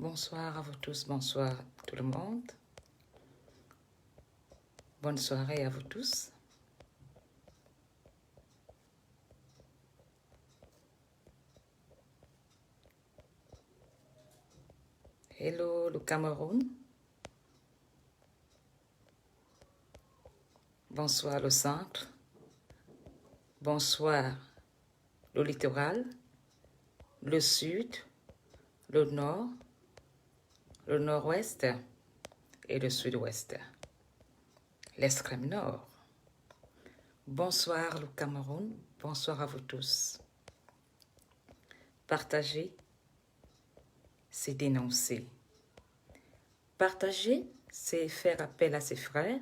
Bonsoir à vous tous, bonsoir tout le monde. Bonne soirée à vous tous. Hello le Cameroun. Bonsoir le centre. Bonsoir le littoral, le sud, le nord, le nord-ouest et le sud-ouest. L'extrême nord. Bonsoir le Cameroun, bonsoir à vous tous. Partager, c'est dénoncer. Partager, c'est faire appel à ses frères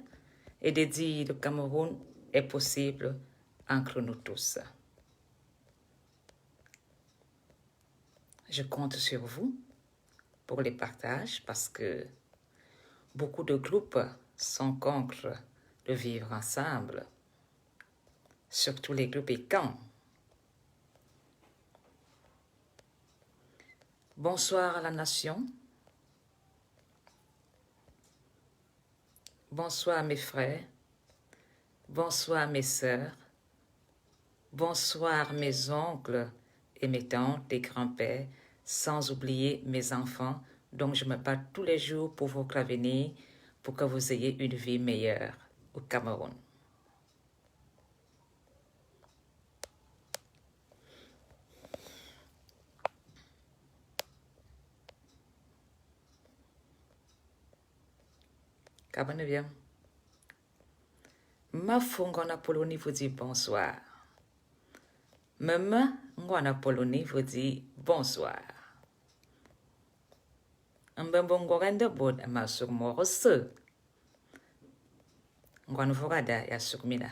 et de dire le Cameroun est possible entre nous tous. Je compte sur vous pour les partages parce que beaucoup de groupes sont contre le vivre ensemble, surtout les groupes écans. Bonsoir à la nation. Bonsoir mes frères. Bonsoir mes sœurs. Bonsoir mes oncles et mes tantes et grands-pères, sans oublier mes enfants dont je me bats tous les jours pour votre avenir, pour que vous ayez une vie meilleure au Cameroun. Cabane bien. Ma fongona Polonie vous dit bonsoir. Mama ngwana Polonie vous dit bonsoir. Mbembongorende bod ama surmorose. Ngwana vogada ya surmina.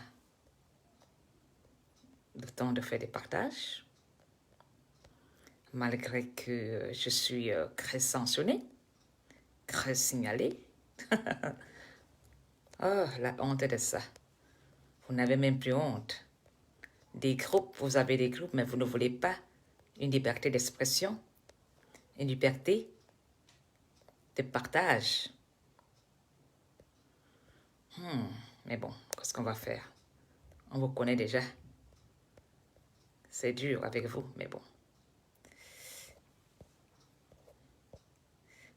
Le temps de faire des partages. Malgré que je suis très sanctionnée, très signalée. Oh, la honte de ça. Vous n'avez même plus honte. Des groupes, vous avez des groupes, mais vous ne voulez pas une liberté d'expression, une liberté de partage. Mais bon, qu'est-ce qu'on va faire? On vous connaît déjà. C'est dur avec vous, mais bon.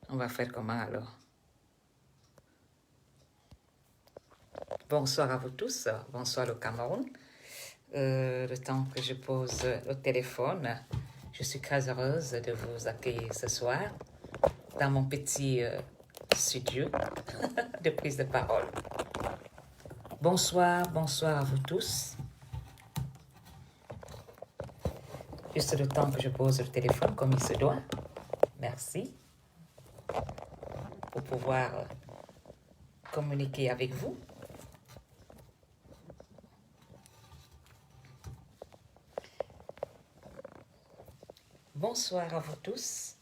On va faire comment alors? Bonsoir à vous tous, bonsoir le Cameroun. Le temps que je pose le téléphone, je suis très heureuse de vous accueillir ce soir dans mon petit studio de prise de parole. Bonsoir, bonsoir à vous tous. Juste le temps que je pose le téléphone comme il se doit. Merci. Pour pouvoir communiquer avec vous. Bonsoir à vous tous.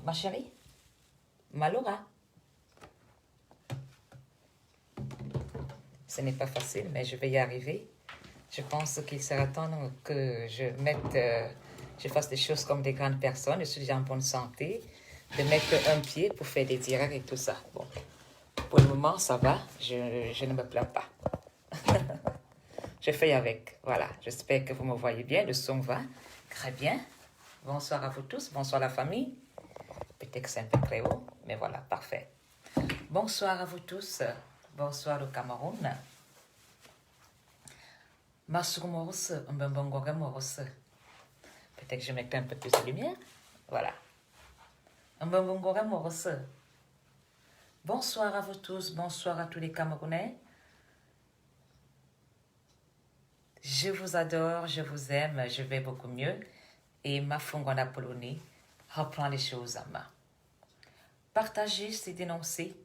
Ma chérie, Malora. Ce n'est pas facile, mais je vais y arriver. Je pense qu'il sera temps que je fasse des choses comme des grandes personnes. Je suis déjà en bonne santé. De mettre un pied pour faire des directs et tout ça. Bon, pour le moment, ça va. Je ne me plains pas. Je fais avec. Voilà, j'espère que vous me voyez bien. Le son va très bien. Bonsoir à vous tous. Bonsoir la famille. Peut-être que c'est un peu très haut, mais voilà, parfait. Bonsoir à vous tous. Bonsoir le Cameroun. Peut-être que je mettrai un peu plus de lumière. Voilà. Bonsoir à vous tous. Bonsoir à tous les Camerounais. Je vous adore, je vous aime, je vais beaucoup mieux. Et ma Fongona Polonie reprend les choses en main. Partager, c'est dénoncer.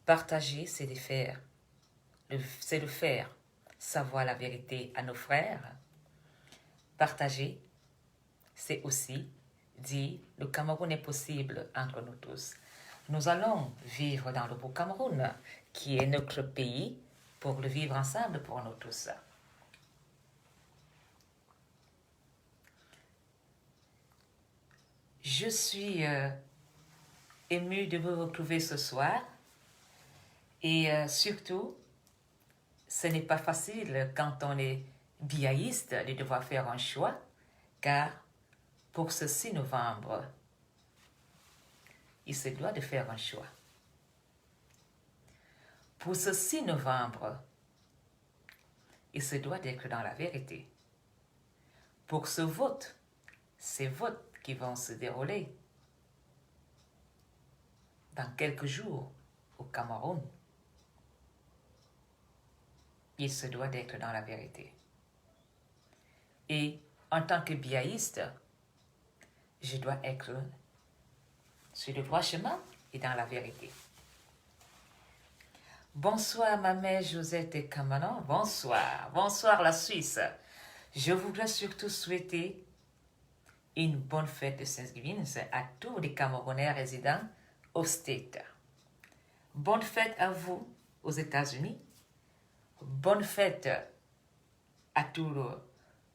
Partager, c'est de faire. C'est de faire savoir la vérité à nos frères. Partager, c'est aussi dire le Cameroun est possible entre nous tous. Nous allons vivre dans le beau Cameroun, qui est notre pays, pour le vivre ensemble pour nous tous. Je suis émue de vous retrouver ce soir et surtout, ce n'est pas facile quand on est biaïste de devoir faire un choix, car pour ce 6 novembre, il se doit de faire un choix. Pour ce 6 novembre, il se doit d'être dans la vérité. Pour ce vote, ces votes qui vont se dérouler dans quelques jours au Cameroun, il se doit d'être dans la vérité. Et en tant que biaïste, je dois être sur le droit chemin et dans la vérité. Bonsoir ma mère Josette et Camanon, bonsoir la Suisse. Je voudrais surtout souhaiter une bonne fête de Thanksgiving à tous les Camerounais résidents au States. Bonne fête à vous aux États-Unis. Bonne fête à tous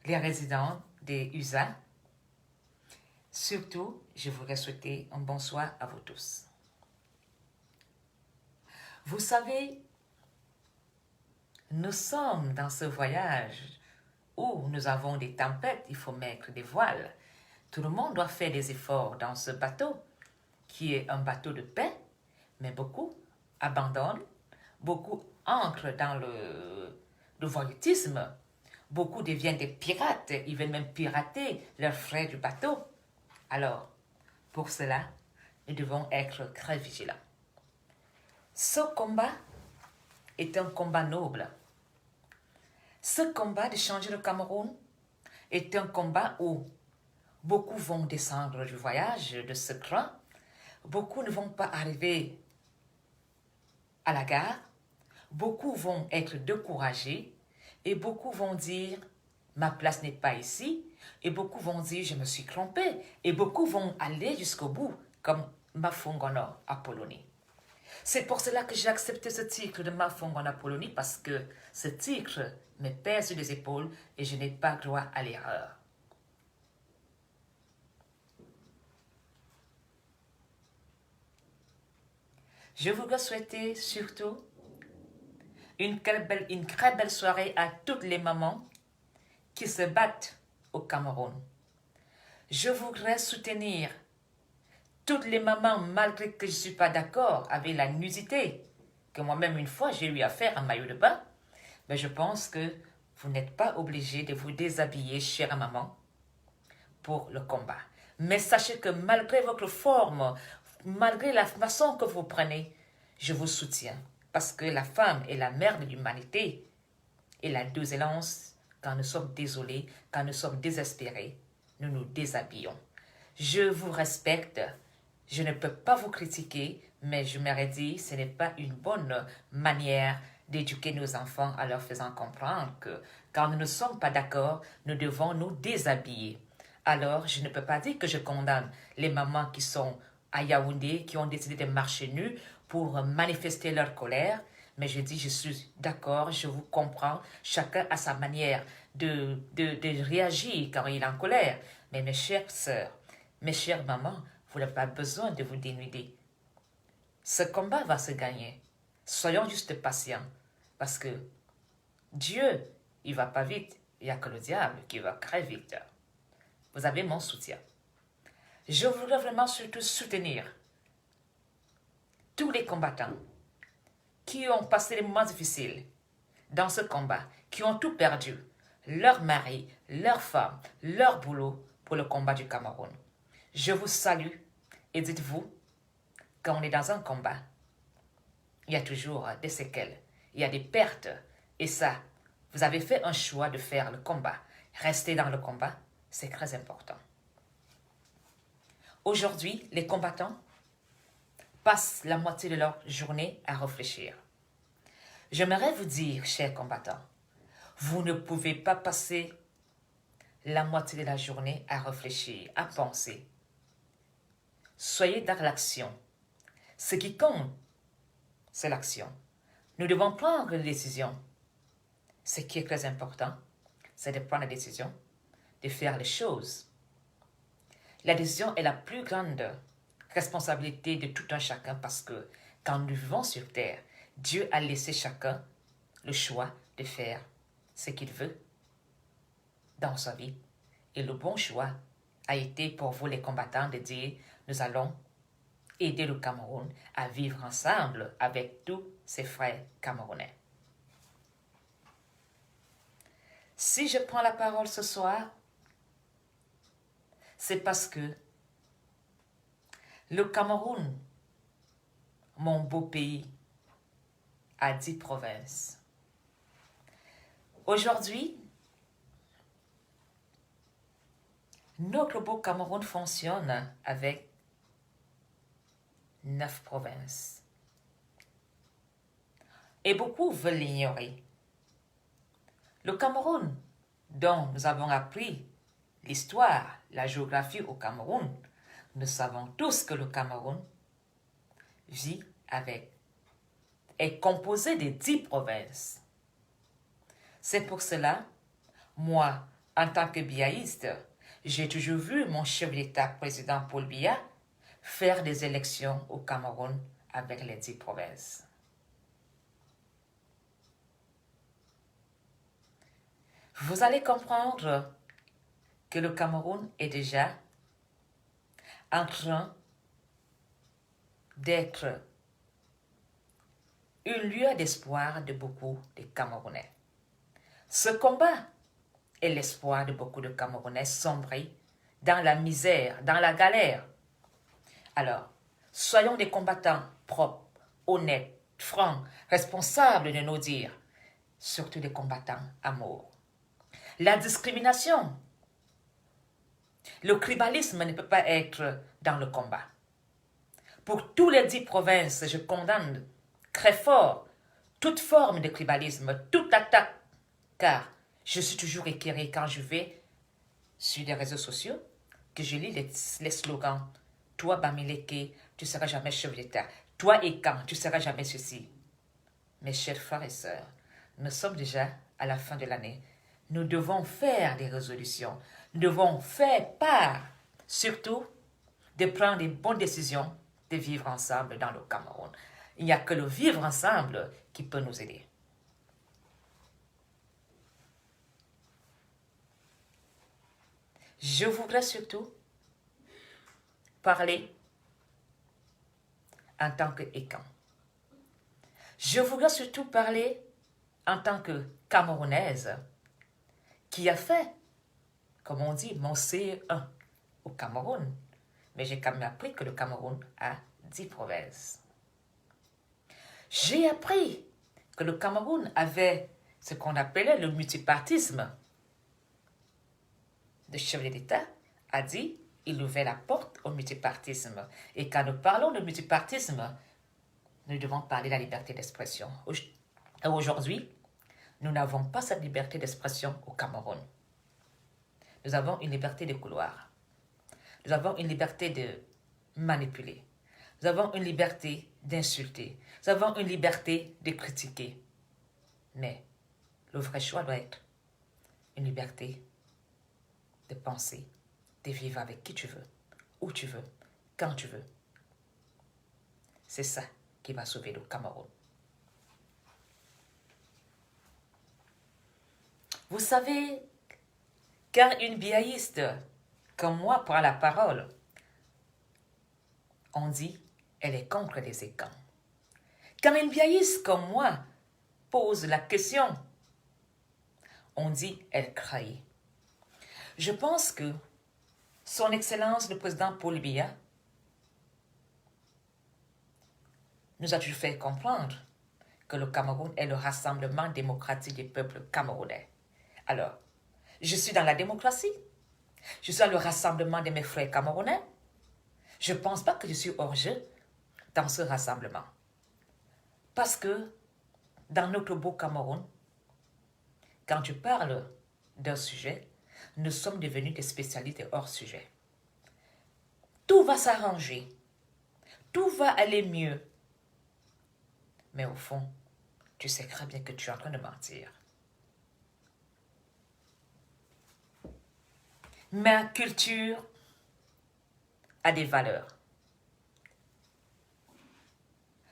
les résidents des USA. Surtout, je voudrais souhaiter un bonsoir à vous tous. Vous savez, nous sommes dans ce voyage où nous avons des tempêtes, il faut mettre des voiles. Tout le monde doit faire des efforts dans ce bateau, qui est un bateau de paix, mais beaucoup abandonnent, beaucoup entrent dans le voyeutisme, beaucoup deviennent des pirates, ils veulent même pirater leurs frais du bateau. Alors, pour cela, nous devons être très vigilants. Ce combat est un combat noble. Ce combat de changer le Cameroun est un combat où beaucoup vont descendre du voyage de ce train, beaucoup ne vont pas arriver à la gare, beaucoup vont être découragés et beaucoup vont dire « ma place n'est pas ici » et beaucoup vont dire « je me suis trompé » et beaucoup vont aller jusqu'au bout comme Mafungono Apollonie. C'est pour cela que j'ai accepté ce titre de Mafungono Apollonie parce que ce titre me pèse sur les épaules et je n'ai pas droit à l'erreur. Je voudrais souhaiter surtout une très belle soirée à toutes les mamans qui se battent au Cameroun. Je voudrais soutenir toutes les mamans malgré que je ne suis pas d'accord avec la nudité, que moi-même une fois j'ai eu à faire un maillot de bain, mais je pense que vous n'êtes pas obligé de vous déshabiller, chère maman, pour le combat. Mais sachez que malgré votre forme, malgré la façon que vous prenez, je vous soutiens. Parce que la femme est la mère de l'humanité. Et la désolance, quand nous sommes désolés, quand nous sommes désespérés, nous nous déshabillons. Je vous respecte. Je ne peux pas vous critiquer, mais je m'aurais dit, ce n'est pas une bonne manière d'éduquer nos enfants en leur faisant comprendre que quand nous ne sommes pas d'accord, nous devons nous déshabiller. Alors, je ne peux pas dire que je condamne les mamans qui sont à Yaoundé, qui ont décidé de marcher nues pour manifester leur colère, mais je dis, je suis d'accord, je vous comprends, chacun a sa manière de réagir quand il est en colère. Mais mes chères sœurs, mes chères mamans, vous n'avez pas besoin de vous dénuder. Ce combat va se gagner. Soyons juste patients, parce que Dieu, il ne va pas vite, il n'y a que le diable qui va très vite. Vous avez mon soutien. Je voudrais vraiment surtout soutenir tous les combattants qui ont passé des moments difficiles dans ce combat, qui ont tout perdu, leur mari, leur femme, leur boulot pour le combat du Cameroun. Je vous salue et dites-vous, quand on est dans un combat, il y a toujours des séquelles, il y a des pertes. Et ça, vous avez fait un choix de faire le combat. Rester dans le combat, c'est très important. Aujourd'hui, les combattants passent la moitié de leur journée à réfléchir. J'aimerais vous dire, chers combattants, vous ne pouvez pas passer la moitié de la journée à réfléchir, à penser. Soyez dans l'action. Ce qui compte, c'est l'action. Nous devons prendre des décisions. Ce qui est très important, c'est de prendre la décision, de faire les choses. la décision est la plus grande responsabilité de tout un chacun parce que quand nous vivons sur terre, Dieu a laissé chacun le choix de faire ce qu'il veut dans sa vie. Et le bon choix a été pour vous les combattants de dire, nous allons aider le Cameroun à vivre ensemble avec tous ses frères camerounais. Si je prends la parole ce soir, c'est parce que le Cameroun, mon beau pays, a 10 provinces. Aujourd'hui, notre beau Cameroun fonctionne avec 9 provinces. Et beaucoup veulent l'ignorer. Le Cameroun, dont nous avons appris l'histoire, la géographie au Cameroun, nous savons tous que le Cameroun est composé de 10 provinces. C'est pour cela, moi, en tant que biaïste, j'ai toujours vu mon chef d'État, président Paul Biya, faire des élections au Cameroun avec les 10 provinces. Vous allez comprendre que le Cameroun est déjà en train d'être une lueur d'espoir de beaucoup de Camerounais. Ce combat est l'espoir de beaucoup de Camerounais sombrés dans la misère, dans la galère. Alors, soyons des combattants propres, honnêtes, francs, responsables de nos dires, surtout des combattants amour. La discrimination, le tribalisme ne peut pas être dans le combat. Pour tous les 10 provinces, je condamne très fort toute forme de tribalisme, toute attaque, car je suis toujours éclairé quand je vais sur les réseaux sociaux, que je lis les slogans. Toi, Bamileke, tu ne seras jamais chef d'État. Toi, Ekan, tu ne seras jamais ceci. Mes chers frères et sœurs, nous sommes déjà à la fin de l'année. Nous devons faire des résolutions. Nous devons faire part, surtout, de prendre des bonnes décisions, de vivre ensemble dans le Cameroun. Il n'y a que le vivre ensemble qui peut nous aider. Je voudrais surtout parler en tant que Ekan. Je voudrais surtout parler en tant que Camerounaise qui a fait, comme on dit, mon CE1 au Cameroun. Mais j'ai quand même appris que le Cameroun a 10 provinces. J'ai appris que le Cameroun avait ce qu'on appelait le multipartisme. Le chef de l'État a dit il ouvrait la porte au multipartisme. Et quand nous parlons de multipartisme, nous devons parler de la liberté d'expression. Aujourd'hui, nous n'avons pas cette liberté d'expression au Cameroun. Nous avons une liberté de couloir. Nous avons une liberté de manipuler. Nous avons une liberté d'insulter. Nous avons une liberté de critiquer. Mais le vrai choix doit être une liberté de penser, de vivre avec qui tu veux, où tu veux, quand tu veux. C'est ça qui va sauver le Cameroun. Vous savez, quand une biaïste comme moi prend la parole, on dit elle est contre les écans. Quand une biaïste comme moi pose la question, on dit elle trahit. Je pense que Son Excellence le président Paul Biya nous a toujours fait comprendre que le Cameroun est le rassemblement démocratique des peuples camerounais. Alors, je suis dans la démocratie, je suis dans le rassemblement de mes frères camerounais. Je ne pense pas que je suis hors jeu dans ce rassemblement. Parce que dans notre beau Cameroun, quand tu parles d'un sujet, nous sommes devenus des spécialistes hors sujet. Tout va s'arranger, tout va aller mieux. Mais au fond, tu sais très bien que tu es en train de mentir. Ma culture, a des valeurs.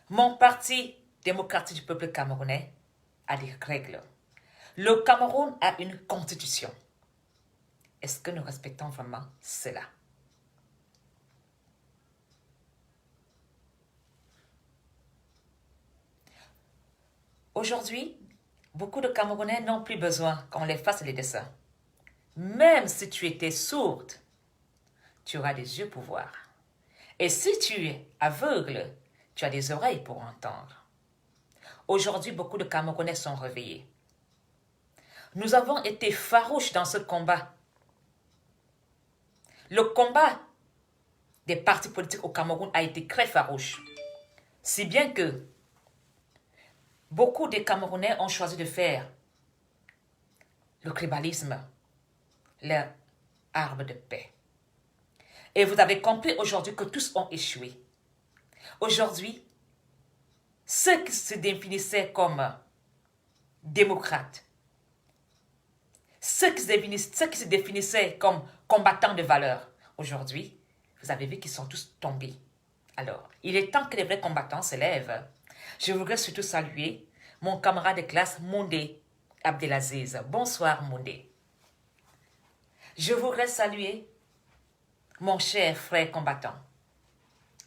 Mon parti démocratique du peuple camerounais a des règles. Le Cameroun a une constitution. Est-ce que nous respectons vraiment cela? Aujourd'hui, beaucoup de Camerounais n'ont plus besoin qu'on les fasse les dessins. Même si tu étais sourde, tu auras des yeux pour voir. Et si tu es aveugle, tu as des oreilles pour entendre. Aujourd'hui, beaucoup de Camerounais sont réveillés. Nous avons été farouches dans ce combat. Le combat des partis politiques au Cameroun a été très farouche. Si bien que beaucoup de Camerounais ont choisi de faire le tribalisme leur arme de paix. Et vous avez compris aujourd'hui que tous ont échoué. Aujourd'hui, ceux qui se définissaient comme démocrates, ceux qui se définissaient comme combattants de valeurs, aujourd'hui, vous avez vu qu'ils sont tous tombés. Alors, il est temps que les vrais combattants se lèvent. Je voudrais surtout saluer mon camarade de classe Moundé Abdelaziz. Bonsoir Moundé. Je voudrais saluer mon cher frère combattant,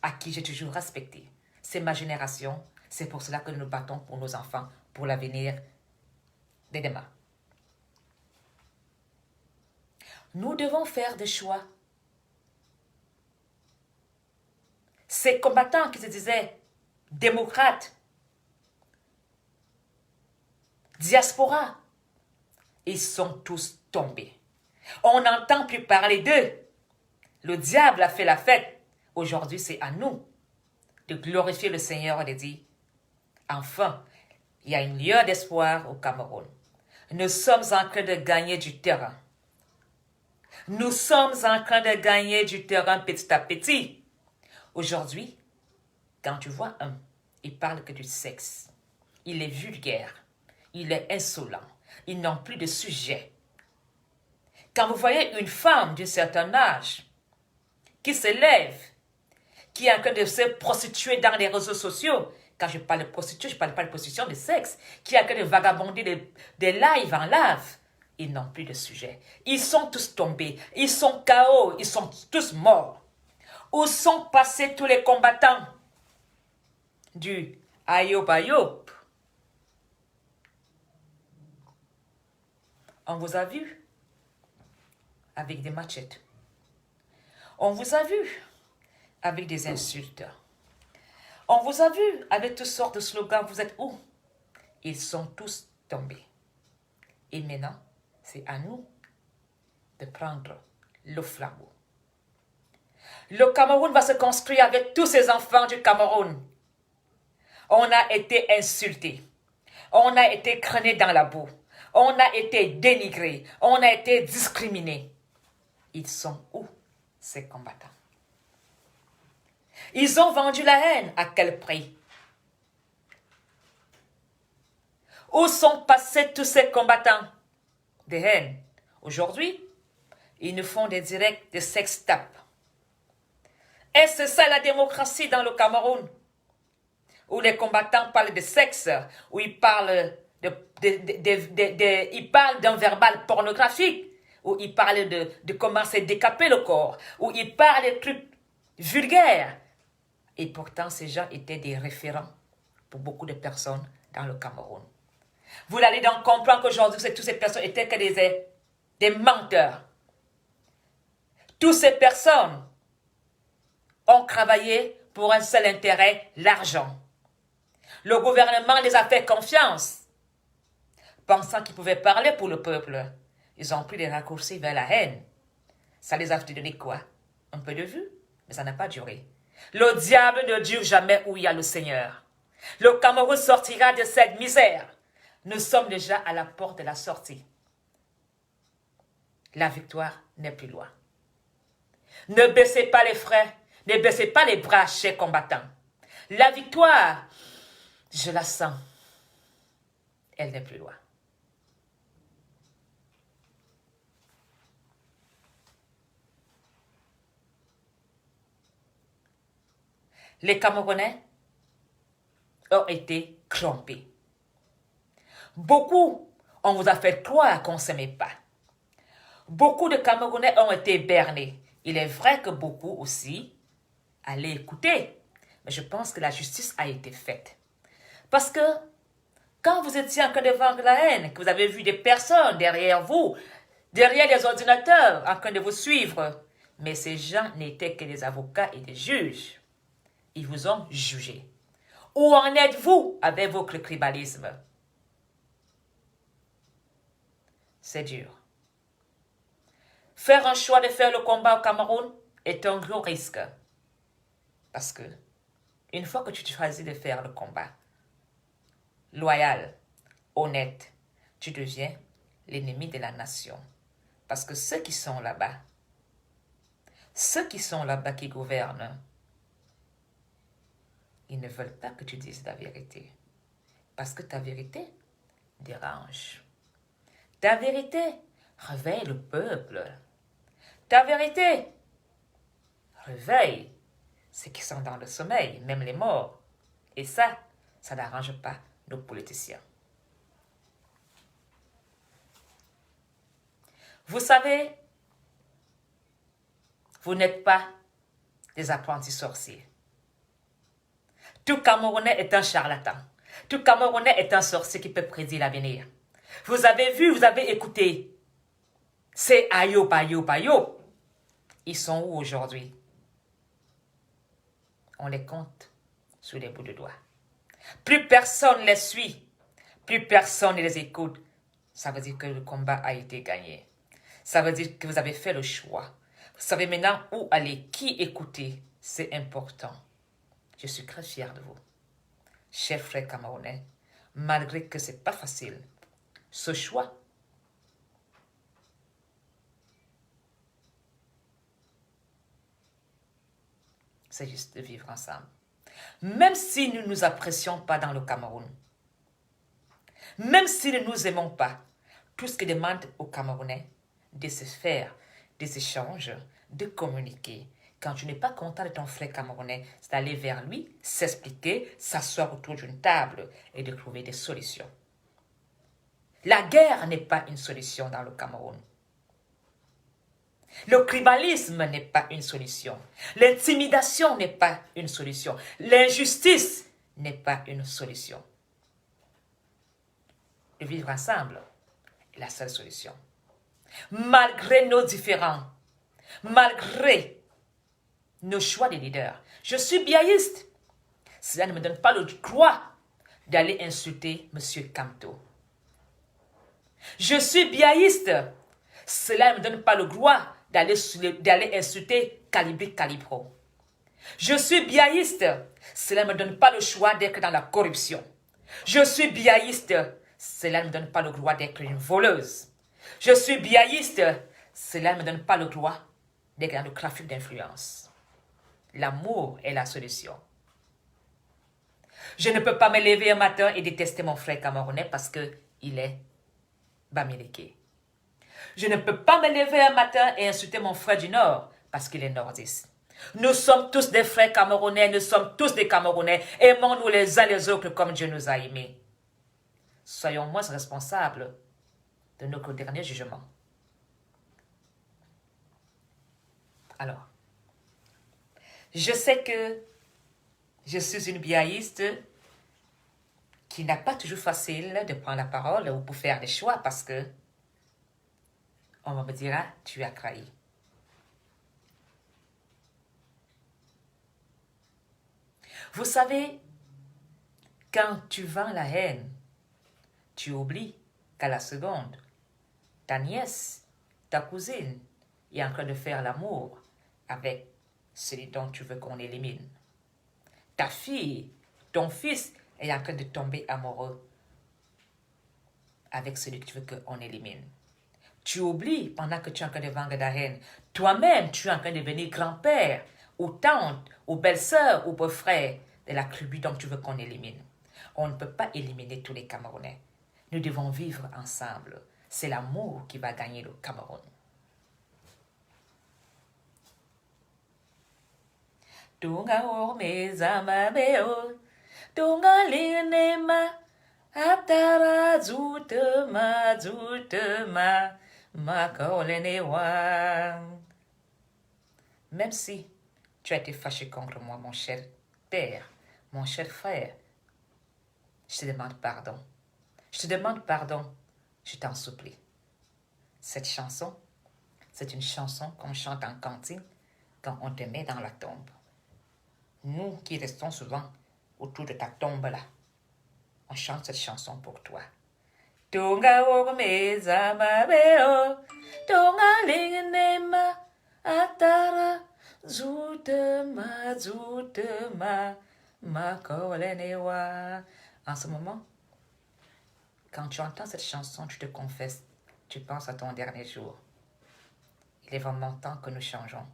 à qui j'ai toujours respecté. C'est ma génération, c'est pour cela que nous nous battons pour nos enfants, pour l'avenir de demain. Nous devons faire des choix. Ces combattants qui se disaient démocrates, diaspora, ils sont tous tombés. On n'entend plus parler d'eux. Le diable a fait la fête. Aujourd'hui, c'est à nous de glorifier le Seigneur et de dire, enfin, il y a une lueur d'espoir au Cameroun. Nous sommes en train de gagner du terrain. Nous sommes en train de gagner du terrain petit à petit. Aujourd'hui, quand tu vois un, il parle que du sexe. Il est vulgaire. Il est insolent. Ils n'ont plus de sujet. Quand vous voyez une femme d'un certain âge qui se lève, qui est en train de se prostituer dans les réseaux sociaux, quand je parle de prostituée, je ne parle pas de prostitution de sexe, qui est en train de vagabonder des lives en live, ils n'ont plus de sujet. Ils sont tous tombés. Ils sont KO. Ils sont tous morts. Où sont passés tous les combattants du Ayop Ayop? On vous a vu avec des machettes. On vous a vu avec des insultes. On vous a vu avec toutes sortes de slogans. Vous êtes où? Ils sont tous tombés. Et maintenant, c'est à nous de prendre le flambeau. Le Cameroun va se construire avec tous ces enfants du Cameroun. On a été insultés. On a été crânés dans la boue. On a été dénigrés. On a été discriminés. Ils sont où, ces combattants? Ils ont vendu la haine. À quel prix? Où sont passés tous ces combattants de haine? Aujourd'hui, ils nous font des directs de sextape. Est-ce ça la démocratie dans le Cameroun? Où les combattants parlent de sexe, où ils parlent ils parlent d'un verbal pornographique, où ils parlent de comment se décaper le corps, où ils parlent de trucs vulgaires. Et pourtant, ces gens étaient des référents pour beaucoup de personnes dans le Cameroun. Vous allez donc comprendre qu'aujourd'hui, toutes ces personnes étaient que des menteurs. Toutes ces personnes ont travaillé pour un seul intérêt, l'argent. Le gouvernement les a fait confiance, pensant qu'ils pouvaient parler pour le peuple. Ils ont pris des raccourcis vers la haine. Ça les a donné quoi? Un peu de vue, mais ça n'a pas duré. Le diable ne dure jamais où il y a le Seigneur. Le Cameroun sortira de cette misère. Nous sommes déjà à la porte de la sortie. La victoire n'est plus loin. Ne baissez pas les freins, ne baissez pas les bras, chers combattants. La victoire, je la sens. Elle n'est plus loin. les Camerounais ont été trompés. Beaucoup, on vous a fait croire qu'on ne s'aimait pas. Beaucoup de Camerounais ont été bernés. Il est vrai que beaucoup aussi allaient écouter. Mais je pense que la justice a été faite. Parce que quand vous étiez en train de vendre la haine, que vous avez vu des personnes derrière vous, derrière les ordinateurs, en train de vous suivre, mais ces gens n'étaient que des avocats et des juges. Ils vous ont jugé. Où en êtes-vous avec votre tribalisme? C'est dur. Faire un choix de faire le combat au Cameroun est un gros risque. Parce que, une fois que tu choisis de faire le combat, loyal, honnête, tu deviens l'ennemi de la nation. Parce que ceux qui sont là-bas qui gouvernent, ils ne veulent pas que tu dises la vérité. Parce que ta vérité dérange. Ta vérité réveille le peuple. Ta vérité réveille ceux qui sont dans le sommeil, même les morts. Et ça n'arrange pas nos politiciens. Vous savez, vous n'êtes pas des apprentis sorciers. Tout Camerounais est un charlatan. Tout Camerounais est un sorcier qui peut prédire l'avenir. Vous avez vu, vous avez écouté. C'est Ayop, Ayop, Ayop. Ils sont où aujourd'hui? On les compte sur les bouts de doigts. Plus personne les suit. Plus personne ne les écoute. Ça veut dire que le combat a été gagné. Ça veut dire que vous avez fait le choix. Vous savez maintenant où aller, qui écouter. C'est important. Je suis très fière de vous. Chers frères camerounais, malgré que ce n'est pas facile, ce choix, c'est juste de vivre ensemble. Même si nous ne nous apprécions pas dans le Cameroun, même si nous ne nous aimons pas, tout ce qui demande aux Camerounais de se faire des échanges, de communiquer. Quand tu n'es pas content de ton frère camerounais, c'est d'aller vers lui, s'expliquer, s'asseoir autour d'une table et de trouver des solutions. La guerre n'est pas une solution dans le Cameroun. Le tribalisme n'est pas une solution. L'intimidation n'est pas une solution. L'injustice n'est pas une solution. De vivre ensemble est la seule solution. Malgré nos différends, malgré nos choix de leaders, je suis biaïste. Cela ne me donne pas le droit d'aller insulter M. Kamto. Je suis biaïste. Cela ne me donne pas le droit d'aller insulter Calibri Calibro. Je suis biaïste. Cela ne me donne pas le choix d'être dans la corruption. Je suis biaïste. Cela ne me donne pas le droit d'être une voleuse. Je suis biaïste. Cela ne me donne pas le droit d'être dans le trafic d'influence. L'amour est la solution. Je ne peux pas me lever un matin et détester mon frère camerounais parce qu'il est Bamileke. Je ne peux pas me lever un matin et insulter mon frère du Nord parce qu'il est nordiste. Nous sommes tous des frères camerounais, nous sommes tous des Camerounais. Aimons-nous les uns les autres comme Dieu nous a aimés. Soyons moins responsables de notre dernier jugement. Alors, je sais que je suis une biaïste qui n'a pas toujours facile de prendre la parole ou pour faire des choix parce que on me dira, tu as trahi. Vous savez, quand tu vends la haine, tu oublies qu'à la seconde, ta nièce, ta cousine est en train de faire l'amour avec celui dont tu veux qu'on élimine. Ta fille, ton fils est en train de tomber amoureux avec celui que tu veux qu'on élimine. Tu oublies pendant que tu es en train de vendre la haine. Toi-même, tu es en train de devenir grand-père ou tante ou belle-sœur ou beau-frère de la tribu dont tu veux qu'on élimine. On ne peut pas éliminer tous les Camerounais. Nous devons vivre ensemble. C'est l'amour qui va gagner le Cameroun. Tunga orme zamameo. Tunga linema. Atara zutema, zutema. Makolenewa. Même si tu as été fâché contre moi, mon cher père, mon cher frère, je te demande pardon. Je te demande pardon. Je t'en supplie. Cette chanson, c'est une chanson qu'on chante en cantine quand on te met dans la tombe. Nous qui restons souvent autour de ta tombe là, on chante cette chanson pour toi. Tunga ormeza mabeo, tunga lingnema, atara, zutema, zutema, makolenewa. En ce moment, quand tu entends cette chanson, tu te confesses, tu penses à ton dernier jour. Il est vraiment temps que nous changeons.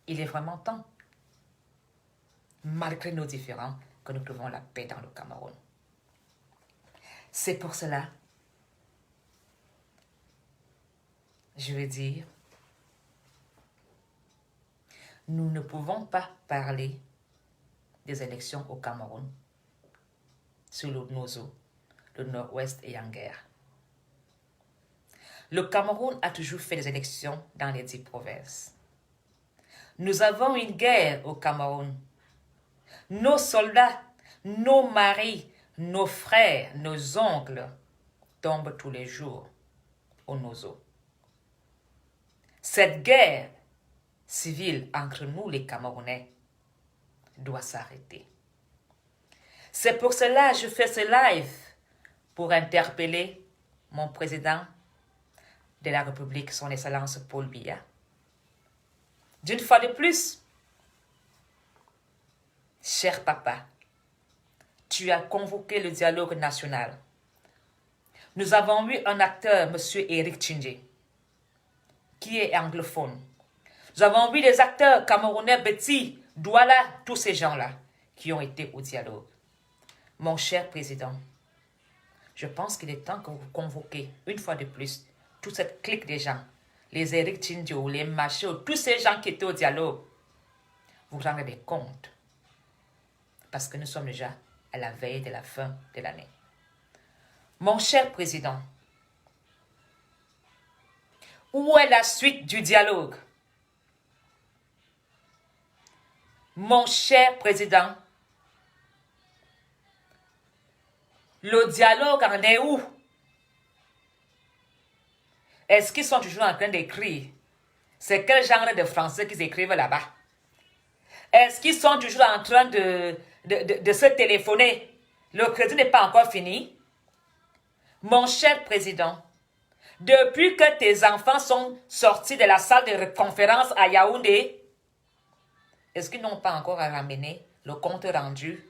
Il est vraiment temps, malgré nos différends, que nous trouvons la paix dans le Cameroun. C'est pour cela, je veux dire, nous ne pouvons pas parler des élections au Cameroun sur le Nozo, le Nord-Ouest est en guerre. Le Cameroun a toujours fait des élections dans les 10 provinces. Nous avons une guerre au Cameroun. Nos soldats, nos maris, nos frères, nos oncles tombent tous les jours au Nozo. Cette guerre civile entre nous les Camerounais doit s'arrêter. C'est pour cela que je fais ce live pour interpeller mon président de la République, son Excellence Paul Biya. D'une fois de plus, cher papa, tu as convoqué le dialogue national. Nous avons eu un acteur, M. Éric Tchindjé, qui est anglophone. Nous avons vu des acteurs camerounais, Betty, Douala, tous ces gens-là qui ont été au dialogue. Mon cher président, je pense qu'il est temps que vous convoquez une fois de plus toute cette clique des gens, les Éric Tchindjé, les Machos, tous ces gens qui étaient au dialogue. Vous rendez des comptes. Parce que nous sommes déjà à la veille de la fin de l'année. Mon cher président, où est la suite du dialogue? Mon cher président, le dialogue en est où? Est-ce qu'ils sont toujours en train d'écrire? C'est quel genre de français qu'ils écrivent là-bas? Est-ce qu'ils sont toujours en train de se téléphoner? Le crédit n'est pas encore fini. Mon cher président, depuis que tes enfants sont sortis de la salle de conférence à Yaoundé, est-ce qu'ils n'ont pas encore ramené le compte rendu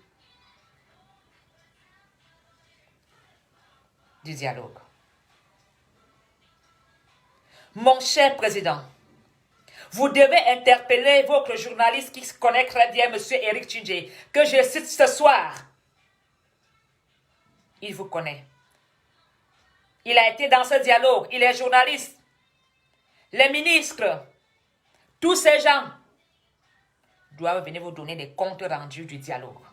du dialogue? Mon cher président, vous devez interpeller votre journaliste qui connaît très bien M. Éric Tchindjé, que je cite ce soir. Il vous connaît. Il a été dans ce dialogue. Il est journaliste. Les ministres, tous ces gens doivent venir vous donner des comptes rendus du dialogue.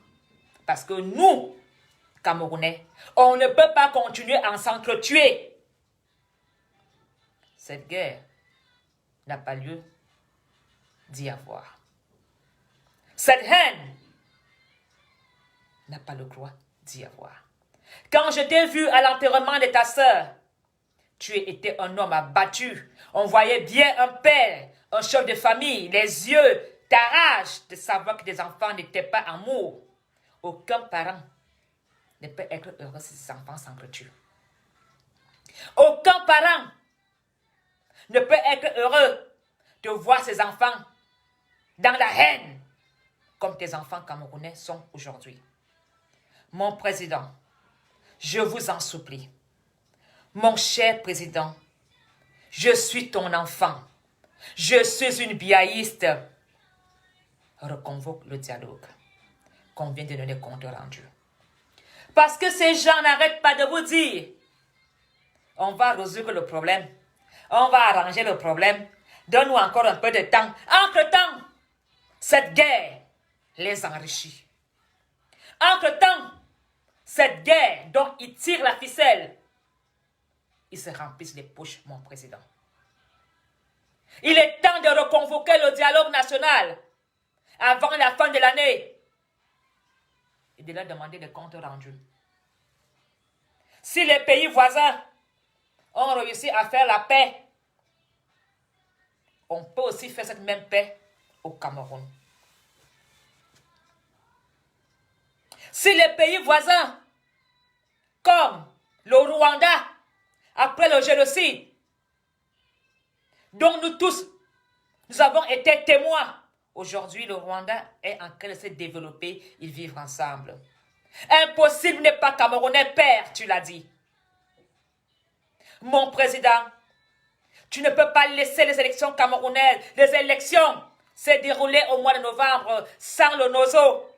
Parce que nous, Camerounais, on ne peut pas continuer à s'entretuer. Cette guerre n'a pas lieu d'y avoir. Cette haine n'a pas le droit d'y avoir. Quand je t'ai vu à l'enterrement de ta sœur, tu étais un homme abattu. On voyait bien un père, un chef de famille, les yeux t'arrachent de savoir que tes enfants n'étaient pas amour. Aucun parent ne peut être heureux si ses enfants s'entretuent. Aucun parent ne peut être heureux de voir ses enfants dans la haine, comme tes enfants camerounais sont aujourd'hui. Mon président, je vous en supplie, mon cher président, je suis ton enfant, je suis une biaïste. Reconvoque le dialogue qu'on vient de donner compte rendu. Parce que ces gens n'arrêtent pas de vous dire, on va résoudre le problème, on va arranger le problème, donne-nous encore un peu de temps. Entre-temps, cette guerre les enrichit. Entre-temps, cette guerre dont ils tirent la ficelle, ils se remplissent les poches, mon président. Il est temps de reconvoquer le dialogue national avant la fin de l'année et de leur demander des comptes rendus. Si les pays voisins ont réussi à faire la paix, on peut aussi faire cette même paix au Cameroun. Si les pays voisins, comme le Rwanda, après le génocide, dont nous tous, nous avons été témoins, aujourd'hui le Rwanda est en train de se développer, ils vivent ensemble. Impossible n'est pas camerounais, père, tu l'as dit. Mon président, tu ne peux pas laisser les élections camerounaises, les élections se dérouler au mois de novembre sans le nozo.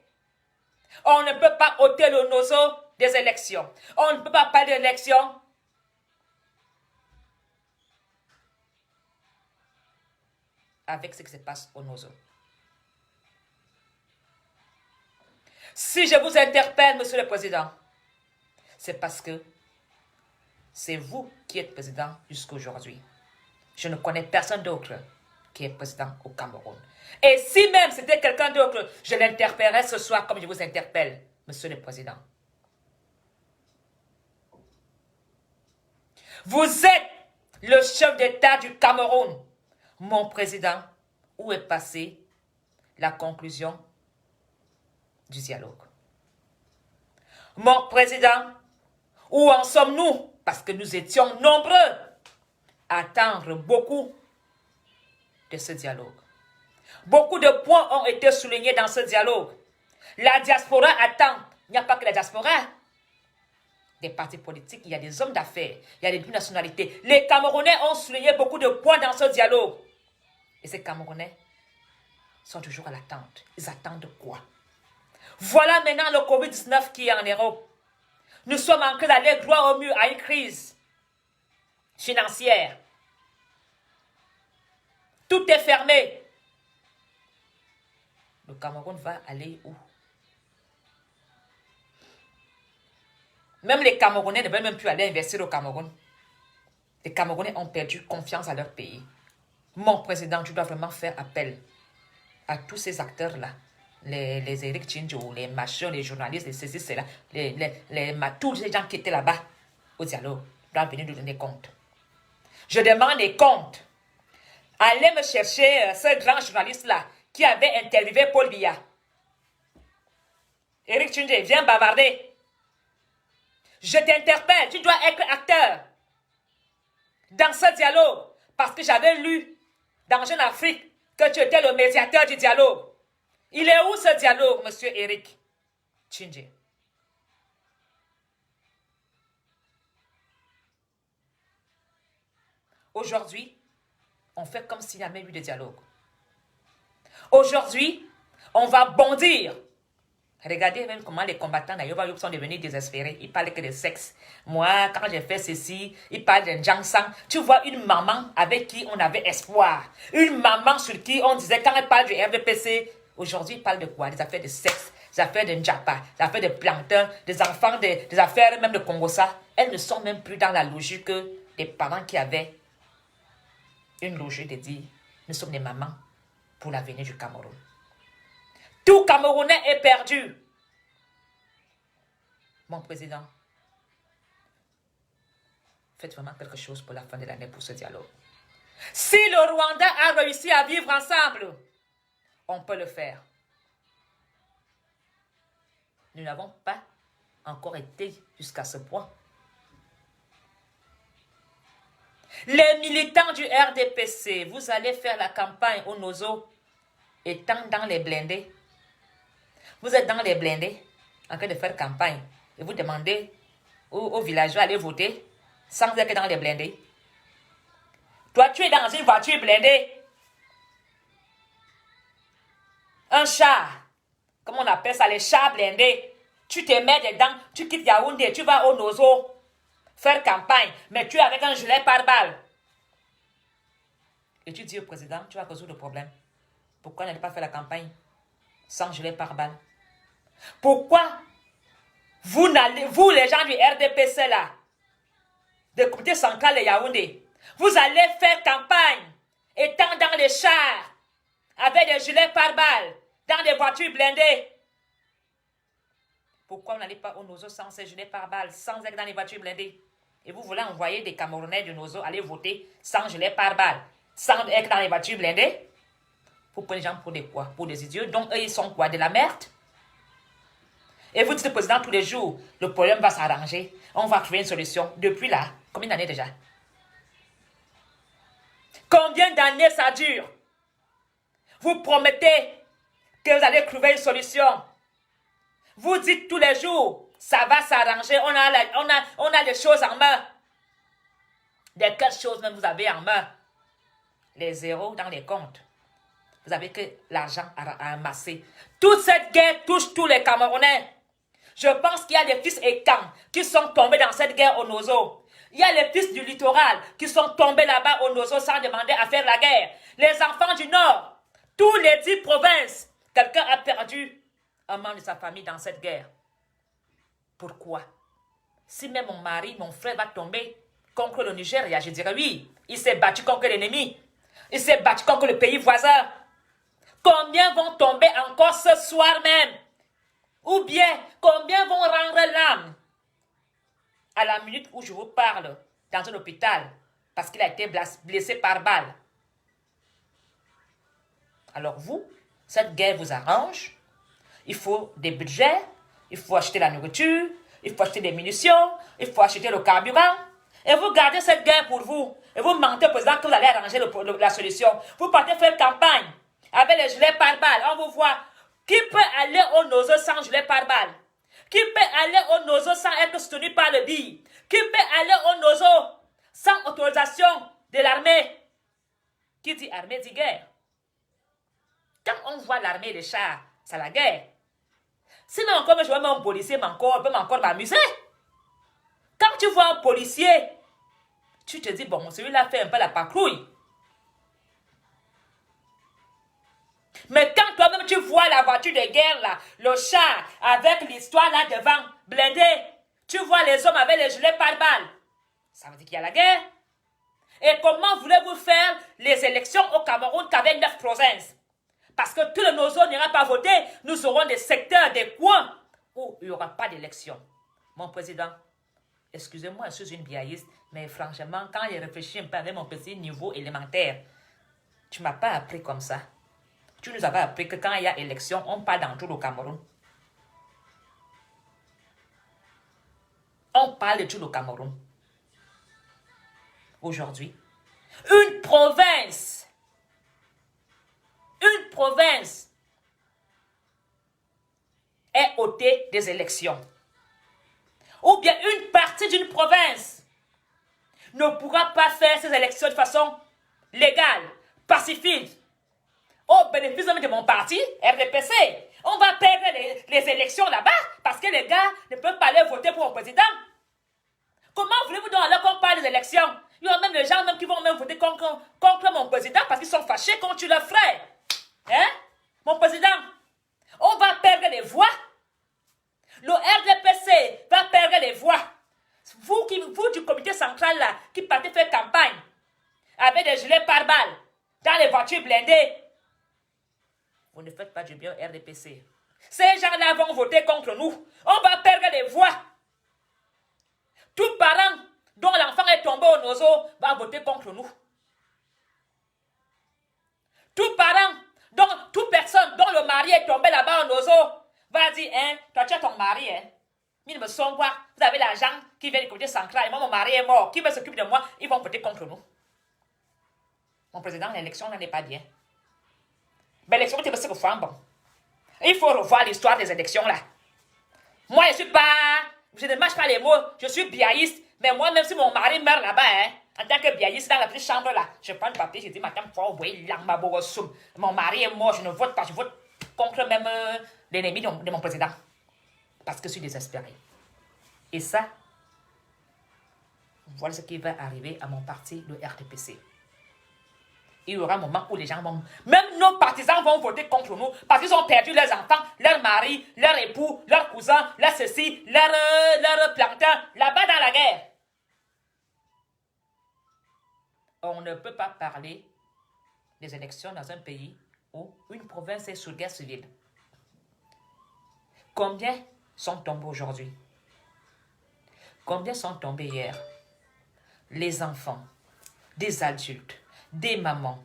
On ne peut pas ôter le nozo des élections. On ne peut pas parler d'élections avec ce qui se passe au nozo. Si je vous interpelle, monsieur le président, c'est parce que c'est vous qui êtes président jusqu'à aujourd'hui. Je ne connais personne d'autre qui est président au Cameroun. Et si même c'était quelqu'un d'autre, je l'interpellerai ce soir comme je vous interpelle, monsieur le président. Vous êtes le chef d'État du Cameroun. Mon président, où est passée la conclusion du dialogue? Mon président, où en sommes-nous? Parce que nous étions nombreux à attendre beaucoup de ce dialogue. Beaucoup de points ont été soulignés dans ce dialogue. La diaspora attend. Il n'y a pas que la diaspora. Des partis politiques, il y a des hommes d'affaires, il y a des nationalités. Les Camerounais ont souligné beaucoup de points dans ce dialogue. Et ces Camerounais sont toujours à l'attente. Ils attendent quoi? Voilà maintenant le Covid-19 qui est en Europe. Nous sommes en train d'aller droit au mur à une crise financière. Tout est fermé. Le Cameroun va aller où? Même les Camerounais ne veulent même plus aller investir au Cameroun. Les Camerounais ont perdu confiance à leur pays. Mon président, tu dois vraiment faire appel à tous ces acteurs-là. Les Eric Tchindjo, les machins, les journalistes, les ceci, cela, tous les gens qui étaient là-bas au dialogue doivent venir nous donner compte. Je demande des comptes. Allez me chercher ce grand journaliste-là qui avait interviewé Paul Biya. Eric Tchindjo, viens bavarder. Je t'interpelle, tu dois être acteur dans ce dialogue parce que j'avais lu dans Jeune Afrique que tu étais le médiateur du dialogue. Il est où ce dialogue, monsieur Eric Tchindjo? Aujourd'hui, on fait comme s'il n'y avait eu de dialogue. Aujourd'hui, on va bondir. Regardez même comment les combattants d'Ayoba sont devenus désespérés. Ils parlent que de sexe. Moi, quand j'ai fait ceci, ils parlent de Jangsang. Tu vois une maman avec qui on avait espoir. Une maman sur qui on disait, quand elle parle du RDPC, aujourd'hui, ils parlent de quoi? Des affaires de sexe, des affaires de Ndjapa, des affaires de plantain, des enfants, des affaires même de Congossa. Elles ne sont même plus dans la logique des parents qui avaient une logique de dire, nous sommes des mamans pour l'avenir du Cameroun. Tout Camerounais est perdu. Mon président, faites vraiment quelque chose pour la fin de l'année pour ce dialogue. Si le Rwanda a réussi à vivre ensemble, on peut le faire. Nous n'avons pas encore été jusqu'à ce point. Les militants du RDPC, vous allez faire la campagne au Nozo, étant dans les blindés. Vous êtes dans les blindés, en train de faire campagne, et vous demandez aux villageois d'aller voter, sans être dans les blindés. Toi, tu es dans une voiture blindée. Un char, comme on appelle ça, les chars blindés. Tu te mets dedans, tu quittes Yaoundé, tu vas au Nozo, faire campagne, mais tu es avec un gilet pare-balles. Et tu dis au président, tu vas résoudre le problème. Pourquoi n'allez pas faire la campagne sans gilet pare-balles? Pourquoi vous, les gens du RDPC là, de comité central de Yaoundé, vous allez faire campagne étant dans les chars avec des gilets pare-balles, dans des voitures blindées? Pourquoi vous n'allez pas au Nozo sans ces gilets pare-balles, sans être dans les voitures blindées? Et vous voulez envoyer des Camerounais du Nozo aller voter sans gilet pare-balles, sans être dans les voitures blindées? Vous prenez les gens pour des quoi? Pour des idiots. Donc eux, ils sont quoi? De la merde? Et vous dites au président tous les jours, le problème va s'arranger, on va trouver une solution. Depuis là, combien d'années déjà? Combien d'années ça dure? Vous promettez que vous allez trouver une solution. Vous dites tous les jours, ça va s'arranger, on a les choses en main. De quelles choses même vous avez en main? Les zéros dans les comptes. Vous avez que l'argent à amasser. Toute cette guerre touche tous les Camerounais. Je pense qu'il y a des fils écans qui sont tombés dans cette guerre au Nozo. Il y a les fils du littoral qui sont tombés là-bas au Nozo sans demander à faire la guerre. Les enfants du Nord, tous les 10 provinces, quelqu'un a perdu un membre de sa famille dans cette guerre. Pourquoi? Si même mon mari, mon frère va tomber contre le Nigeria, je dirais oui, il s'est battu contre l'ennemi. Il s'est battu contre le pays voisin. Combien vont tomber encore ce soir même? Ou bien, combien vont rendre l'âme à la minute où je vous parle dans un hôpital parce qu'il a été blessé par balle? Alors vous, cette guerre vous arrange. Il faut des budgets, il faut acheter la nourriture, il faut acheter des munitions, il faut acheter le carburant. Et vous gardez cette guerre pour vous. Et vous mentez au président que vous allez arranger la solution. Vous partez faire campagne avec les gilets pare-balles. On vous voit. Qui peut aller au Nozo sans gilet pare-balles? Qui peut aller au Nozo sans être soutenu par le BI? Qui peut aller au Nozo sans autorisation de l'armée? Qui dit armée dit guerre. Quand on voit l'armée et les chars, c'est la guerre. Sinon encore, je vois même un policier, peut encore m'amuser. Quand tu vois un policier, tu te dis, bon, celui-là fait un peu la patrouille. Mais quand toi-même tu vois la voiture de guerre là, le char avec l'histoire là devant, blindé, tu vois les hommes avec les gilets pare-balles, ça veut dire qu'il y a la guerre. Et comment voulez-vous faire les élections au Cameroun qu'avec 9 provinces? Parce que tout le Nozo n'ira pas voter, nous aurons des secteurs, des coins où il n'y aura pas d'élection. Mon président, excusez-moi, je suis une biaïste, mais franchement, quand j'ai réfléchi un peu avec mon petit niveau élémentaire, tu ne m'as pas appris comme ça. Tu nous avais appris que quand il y a élection, on parle dans tout le Cameroun. On parle de tout le Cameroun. Aujourd'hui, une province est ôtée des élections. Ou bien une partie d'une province ne pourra pas faire ces élections de façon légale, pacifique, au bénéfice de mon parti, RDPC. On va perdre les élections là-bas parce que les gars ne peuvent pas aller voter pour un président. Comment voulez-vous donc alors qu'on parle des élections? Il y a même des gens même qui vont même voter contre mon président parce qu'ils sont fâchés contre leur frère. Hein? Mon président, on va perdre les voix. Le RDPC va perdre les voix. Vous du comité central là, qui partez faire campagne avec des gilets pare-balles dans les voitures blindées, vous ne faites pas du bien au RDPC. Ces gens-là vont voter contre nous. On va perdre les voix. Tout parent dont l'enfant est tombé au Nozo va voter contre nous. Tout parent, toute personne dont le mari est tombé là-bas au Nozo va dire, hein, toi tu as ton mari, hein. Mais ils me sont quoi? Vous avez l'argent qui vient du comité central et moi mon mari est mort. Qui veut s'occuper de moi? Ils vont voter contre nous. Mon président, l'élection n'est pas bien. Mais l'élection, c'est parce que bon. Il faut revoir l'histoire des élections là. Moi, je ne mâche pas les mots, je suis biaïste, mais moi, même si mon mari meurt là-bas, hein, en tant que biaïste dans la petite chambre là, je prends le papier, je dis, madame, mon mari est mort, je ne vote pas, je vote contre même l'ennemi de mon président. Parce que je suis désespéré. Et ça, voilà ce qui va arriver à mon parti, le RDPC. il y aura un moment où les gens vont... Même nos partisans vont voter contre nous parce qu'ils ont perdu leurs enfants, leurs maris, leurs époux, leurs cousins, leurs ceci, leurs plantains, là-bas dans la guerre. On ne peut pas parler des élections dans un pays où une province est sous guerre civile. Combien sont tombés aujourd'hui? Combien sont tombés hier? Les enfants, des adultes, des mamans,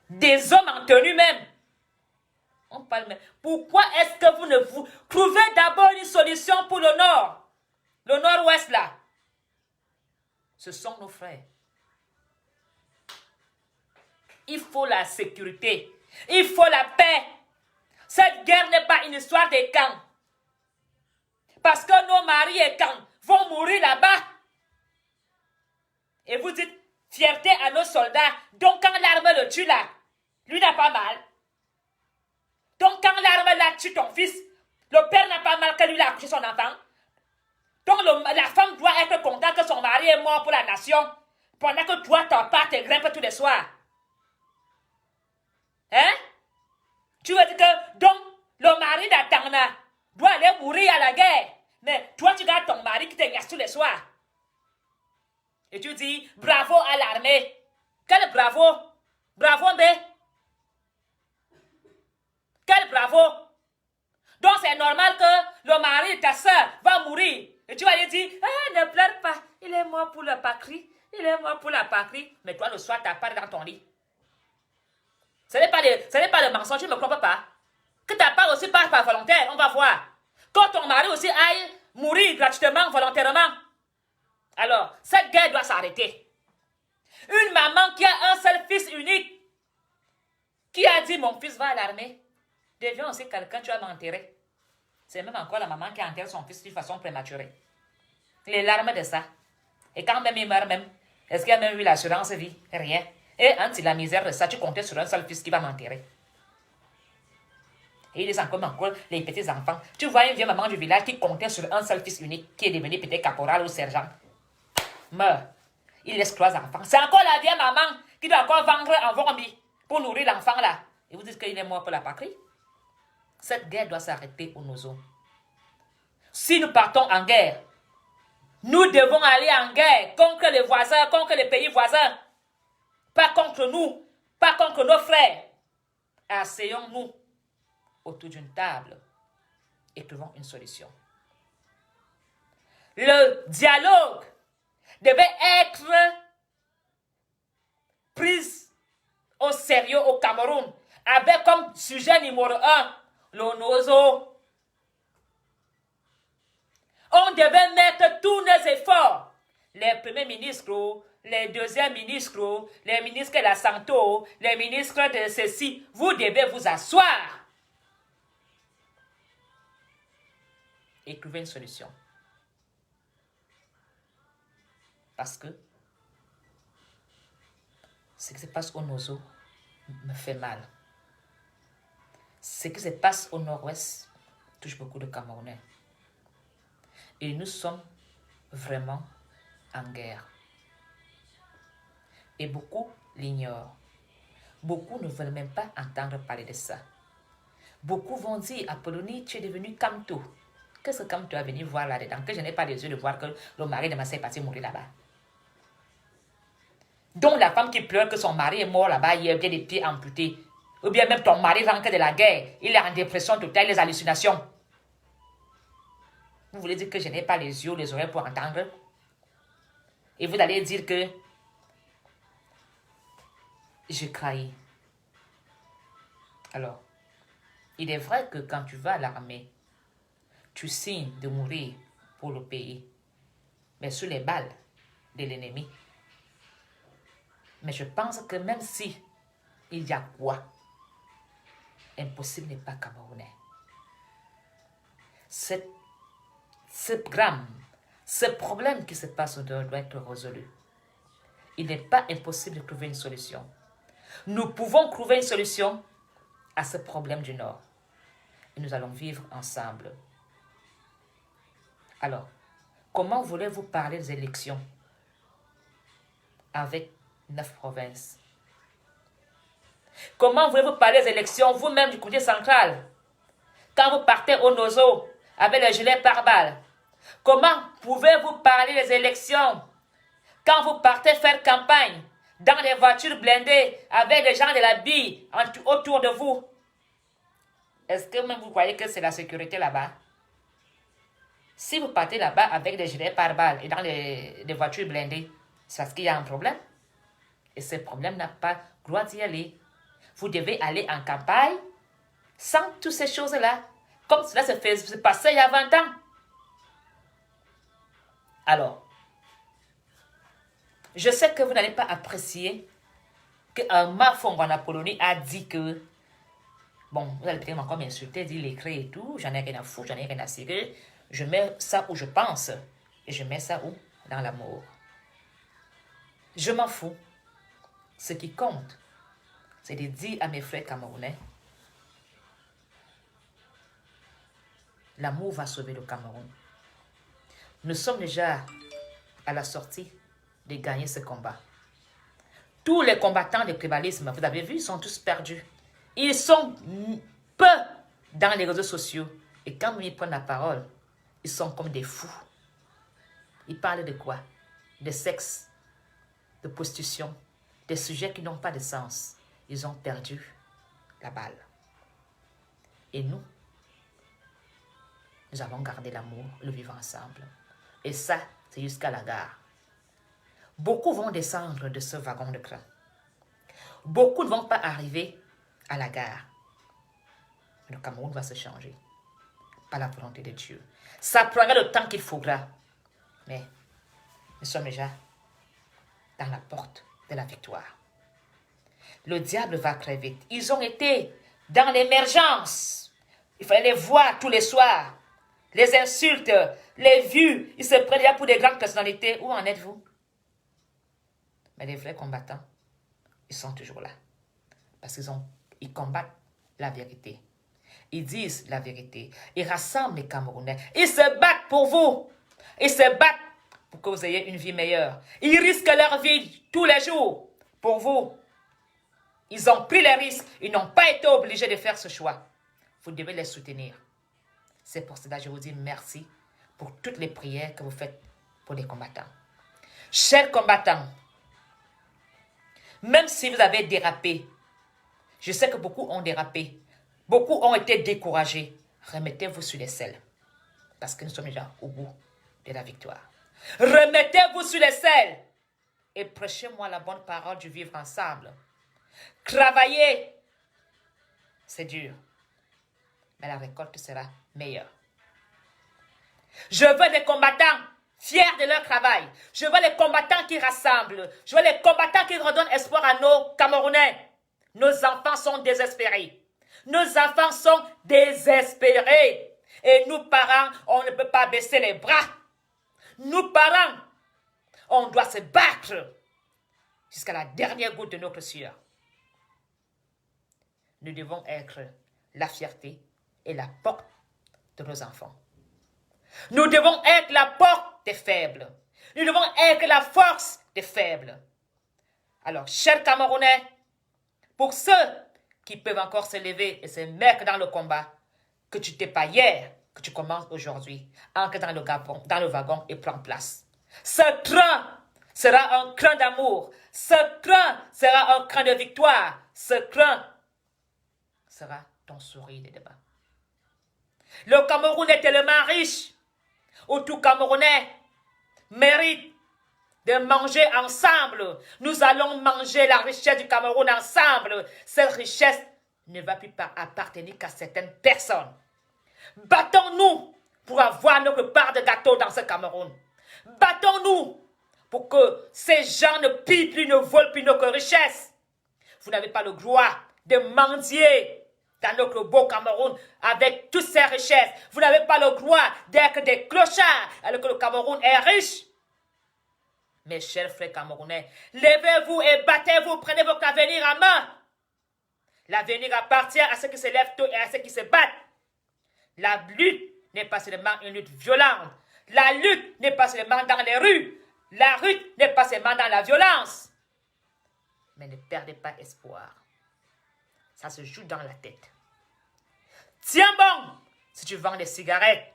des hommes en tenue même. On parle même. Pourquoi est-ce que vous ne vous trouvez d'abord une solution pour le nord? Le nord-ouest là. Ce sont nos frères. Il faut la sécurité. Il faut la paix. Cette guerre n'est pas une histoire des camps. Parce que nos maris et camps vont mourir là-bas. Et vous dites, fierté à nos soldats. Donc quand l'arme le tue là, lui n'a pas mal. Donc quand l'arme là tue ton fils, le père n'a pas mal que lui a accouché son enfant. Donc la femme doit être contente que son mari est mort pour la nation. Pendant que toi, ton père te grimpe tous les soirs. Hein? Tu veux dire que donc le mari d'Atangna doit aller mourir à la guerre. Mais toi, tu gardes ton mari qui te gasse tous les soirs. Et tu dis bravo à l'armée. Quel bravo? Bravo, mais. Quel bravo? Donc c'est normal que le mari de ta soeur va mourir. Et tu vas lui dire, ne pleure pas, il est mort pour la patrie. Il est mort pour la patrie. Mais toi, le soir, tu part dans ton lit. Ce n'est pas le mensonge, tu ne me comprends pas. Que ta part aussi part par volontaire, on va voir. Quand ton mari aussi aille mourir gratuitement, volontairement. Alors, cette guerre doit s'arrêter. Une maman qui a un seul fils unique, qui a dit, mon fils va à l'armée, devient aussi quelqu'un, tu vas m'enterrer. C'est même encore la maman qui enterre son fils d'une façon prématurée. Les larmes de ça. Et quand même il meurt même, est-ce qu'il y a même eu l'assurance vie? Rien. Et anti la misère de ça, tu comptais sur un seul fils qui va m'enterrer. Et il est encore les petits enfants. Tu vois une vieille maman du village qui comptait sur un seul fils unique, qui est devenu peut-être caporal ou sergent. Meurt. Il laisse 3 enfants. C'est encore la vieille maman qui doit encore vendre un vomi pour nourrir l'enfant là. Et vous dites qu'il est mort pour la patrie? Cette guerre doit s'arrêter au Nozo. Si nous partons en guerre, nous devons aller en guerre contre les voisins, contre les pays voisins. Pas contre nous, pas contre nos frères. Asseyons-nous autour d'une table et trouvons une solution. Le dialogue devait être pris au sérieux au Cameroun avec comme sujet numéro 1 le Nozo. On devait mettre tous nos efforts. Les premiers ministres, les deuxièmes ministres, les ministres de la santé, les ministres de ceci, vous devez vous asseoir et trouver une solution. Parce que ce qui se passe au Nozo me fait mal. Ce qui se passe au nord-ouest touche beaucoup de Camerounais. Et nous sommes vraiment en guerre. Et beaucoup l'ignorent. Beaucoup ne veulent même pas entendre parler de ça. Beaucoup vont dire, Apollonie, tu es devenu Kamto. Qu'est-ce que Kamto a venu voir là-dedans? Que je n'ai pas les yeux de voir que le mari de ma sœur est parti mourir là-bas. Donc la femme qui pleure que son mari est mort là-bas, il a bien des pieds amputés. Ou bien même ton mari rentre de la guerre, il est en dépression totale, les hallucinations. Vous voulez dire que je n'ai pas les yeux, les oreilles pour entendre? Et vous allez dire que je trahis. Alors, il est vrai que quand tu vas à l'armée, tu signes de mourir pour le pays, mais sous les balles de l'ennemi. Mais je pense que même si il y a quoi, impossible n'est pas camerounais. Ce drame, ce problème qui se passe au nord doit être résolu. Il n'est pas impossible de trouver une solution. Nous pouvons trouver une solution à ce problème du Nord. Et nous allons vivre ensemble. Alors, comment voulez-vous parler des élections avec 9 provinces? Comment voulez-vous parler des élections, vous-même du côté central, quand vous partez au Nozo avec le gilet pare-balles? Comment pouvez-vous parler des élections quand vous partez faire campagne dans les voitures blindées avec les gens de la bille autour de vous? Est-ce que même vous croyez que c'est la sécurité là-bas? Si vous partez là-bas avec des gilets pare-balles et dans les voitures blindées, c'est parce qu'il y a un problème. Et ce problème n'a pas le droit d'y aller. Vous devez aller en campagne sans toutes ces choses-là. Comme cela se passait il y a 20 ans. Alors, je sais que vous n'allez pas apprécier que Mafongwana Polony a dit que, bon, vous allez peut-être encore m'insulter, dire l'écrit et tout, j'en ai rien à foutre, j'en ai rien à cirer. Je mets ça où je pense et je mets ça où? Dans l'amour. Je m'en fous. Ce qui compte, c'est de dire à mes frères camerounais, l'amour va sauver le Cameroun. Nous sommes déjà à la sortie de gagner ce combat. Tous les combattants du tribalisme, vous avez vu, ils sont tous perdus. Ils sont peu dans les réseaux sociaux. Et quand ils prennent la parole, ils sont comme des fous. Ils parlent de quoi? De sexe, de prostitution, des sujets qui n'ont pas de sens. Ils ont perdu la balle. Et nous avons gardé l'amour, le vivre ensemble. Et ça, c'est jusqu'à la gare. Beaucoup vont descendre de ce wagon de train. Beaucoup ne vont pas arriver à la gare. Le Cameroun va se changer. Par la volonté de Dieu. Ça prendra le temps qu'il faudra. Mais nous sommes déjà dans la porte de la victoire. Le diable va très vite. Ils ont été dans l'émergence. Il fallait les voir tous les soirs. Les insultes, les vues. Ils se prennent déjà pour des grandes personnalités. Où en êtes-vous? Mais les vrais combattants, ils sont toujours là. Parce qu'ils combattent la vérité. Ils disent la vérité. Ils rassemblent les Camerounais. Ils se battent pour vous. Ils se battent pour que vous ayez une vie meilleure. Ils risquent leur vie tous les jours pour vous. Ils ont pris les risques. Ils n'ont pas été obligés de faire ce choix. Vous devez les soutenir. C'est pour cela que je vous dis merci pour toutes les prières que vous faites pour les combattants. Chers combattants, même si vous avez dérapé, je sais que beaucoup ont dérapé, beaucoup ont été découragés, remettez-vous sur les selles. Parce que nous sommes déjà au bout de la victoire. Remettez-vous sur les selles et prêchez-moi la bonne parole du vivre ensemble. Travaillez, c'est dur, mais la récolte sera meilleure. Je veux des combattants fiers de leur travail. Je veux les combattants qui rassemblent. Je veux les combattants qui redonnent espoir à nos Camerounais. Nos enfants sont désespérés. Nos enfants sont désespérés. Et nous, parents, on ne peut pas baisser les bras. Nous, parents, on doit se battre jusqu'à la dernière goutte de notre sueur. Nous devons être la fierté et la porte de nos enfants. Nous devons être la porte des faibles. Nous devons être la force des faibles. Alors, chers Camerounais, pour ceux qui peuvent encore se lever et se mettre dans le combat, que tu t'es pas hier, que tu commences aujourd'hui, entre dans le wagon et prends place. Ce train sera un train d'amour. Ce train sera un train de victoire. Ce train sera ton sourire de demain. Le Cameroun est tellement riche où tout Camerounais mérite de manger ensemble. Nous allons manger la richesse du Cameroun ensemble. Cette richesse ne va plus appartenir qu'à certaines personnes. Battons-nous pour avoir notre part de gâteau dans ce Cameroun. Battons-nous pour que ces gens ne pillent plus, ne volent plus notre richesse. Vous n'avez pas le droit de mendier dans notre beau Cameroun avec toutes ces richesses. Vous n'avez pas le droit d'être des clochards alors que le Cameroun est riche. Mes chers frères camerounais, levez-vous et battez-vous, prenez votre avenir en main. L'avenir appartient à ceux qui se lèvent tôt et à ceux qui se battent. La lutte n'est pas seulement une lutte violente. La lutte n'est pas seulement dans les rues. La lutte n'est pas seulement dans la violence. Mais ne perdez pas espoir. Ça se joue dans la tête. Tiens bon si tu vends des cigarettes.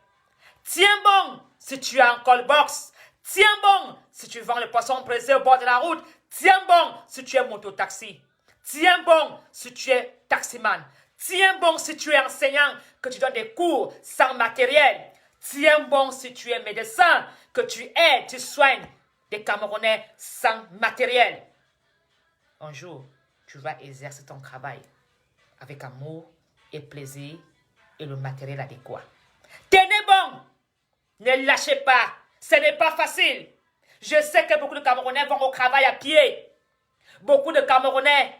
Tiens bon si tu es en call box. Tiens bon si tu vends le poisson pressé au bord de la route. Tiens bon si tu es mototaxi. Tiens bon si tu es taximan. Tiens bon si tu es enseignant, que tu donnes des cours sans matériel. Tiens bon si tu es médecin, que tu aides, tu soignes des Camerounais sans matériel. Un jour, tu vas exercer ton travail avec amour et plaisir et le matériel adéquat. Tenez bon! Ne lâchez pas! Ce n'est pas facile. Je sais que beaucoup de Camerounais vont au travail à pied. Beaucoup de Camerounais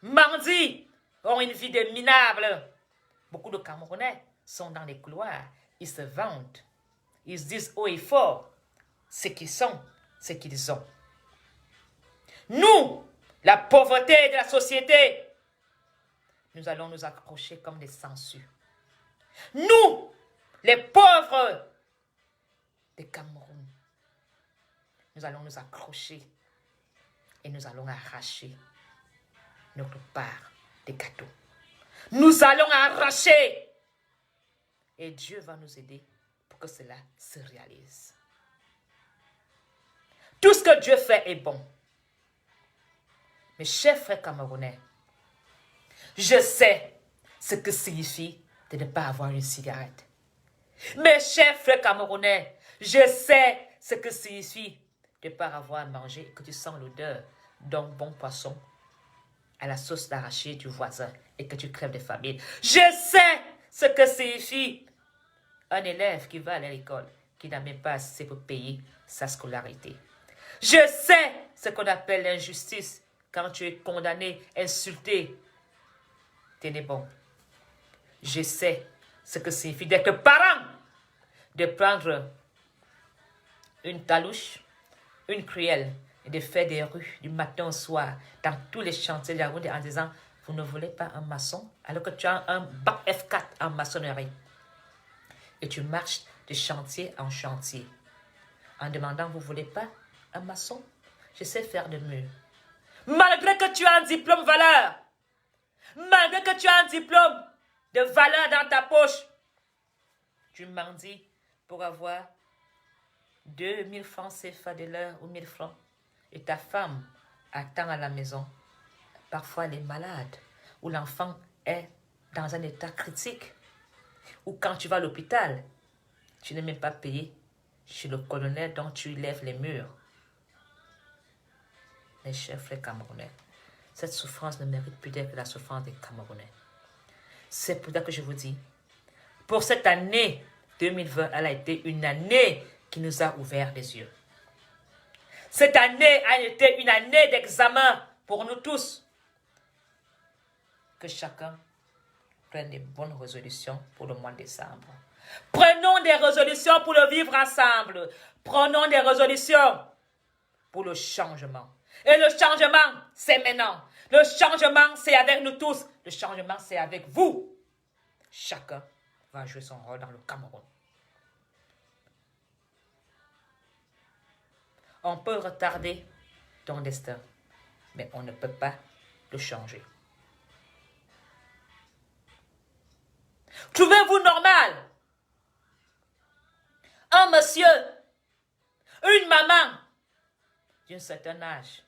mendient, ont une vie de minable. Beaucoup de Camerounais sont dans les couloirs. Ils se vantent. Ils se disent haut et fort ce qu'ils sont, ce qu'ils ont. Nous, la pauvreté de la société, nous allons nous accrocher comme des sangsues. Nous, les pauvres de Cameroun, nous allons nous accrocher et nous allons arracher notre part des gâteaux. Nous allons arracher et Dieu va nous aider pour que cela se réalise. Tout ce que Dieu fait est bon. Mes chers frères camerounais, je sais ce que signifie de ne pas avoir une cigarette. Mes chers frères camerounais, je sais ce que signifie de ne pas avoir à manger et que tu sens l'odeur d'un bon poisson à la sauce d'arachide du voisin et que tu crèves de famine. Je sais ce que signifie un élève qui va à l'école, qui n'a même pas assez pour payer sa scolarité. Je sais ce qu'on appelle l'injustice quand tu es condamné, insulté. Tenez bon. Je sais ce que signifie d'être parent, de prendre une talouche, une cruelle et de faire des rues du matin au soir dans tous les chantiers de la route en disant vous ne voulez pas un maçon alors que tu as un bac F4 en maçonnerie. Et tu marches de chantier en chantier en demandant vous ne voulez pas un maçon? Je sais faire de murs. Malgré que tu as un diplôme valeur, malgré que tu as un diplôme de valeur dans ta poche, tu mendies pour avoir 2000 francs CFA de l'heure ou 1000 francs. Et ta femme attend à la maison. Parfois, elle est malade. Ou l'enfant est dans un état critique. Ou quand tu vas à l'hôpital, tu n'es même pas payé chez le colonel dont tu lèves les murs. Mes chers frères camerounais, cette souffrance ne mérite plus d'être que la souffrance des Camerounais. C'est pour ça que je vous dis, pour cette année 2020, elle a été une année qui nous a ouvert les yeux. Cette année a été une année d'examen pour nous tous. Que chacun prenne des bonnes résolutions pour le mois de décembre. Prenons des résolutions pour le vivre ensemble. Prenons des résolutions pour le changement. Et le changement, c'est maintenant. Le changement, c'est avec nous tous. Le changement, c'est avec vous. Chacun va jouer son rôle dans le Cameroun. On peut retarder ton destin, mais on ne peut pas le changer. Trouvez-vous normal? Un monsieur, une maman d'un certain âge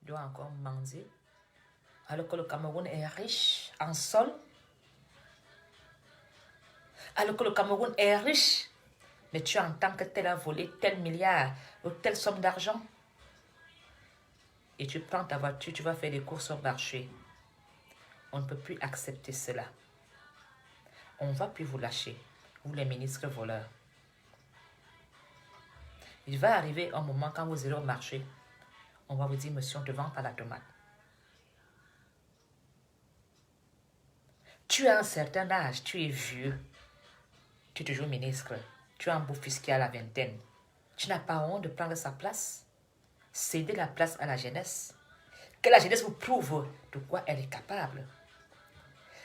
doit encore mendier alors que le Cameroun est riche en sol, alors que le Cameroun est riche, mais tu entends que tel a volé tel milliard ou telle somme d'argent et tu prends ta voiture, tu vas faire des courses au marché. On ne peut plus accepter cela. On ne va plus vous lâcher, vous les ministres voleurs. Il va arriver un moment quand vous irez au marché, on va vous dire, monsieur, on ne te vend pas la tomate. Tu as un certain âge, tu es vieux, tu es toujours ministre, tu as un beau fiscal à la vingtaine. Tu n'as pas honte de prendre sa place, céder la place à la jeunesse. Que la jeunesse vous prouve de quoi elle est capable.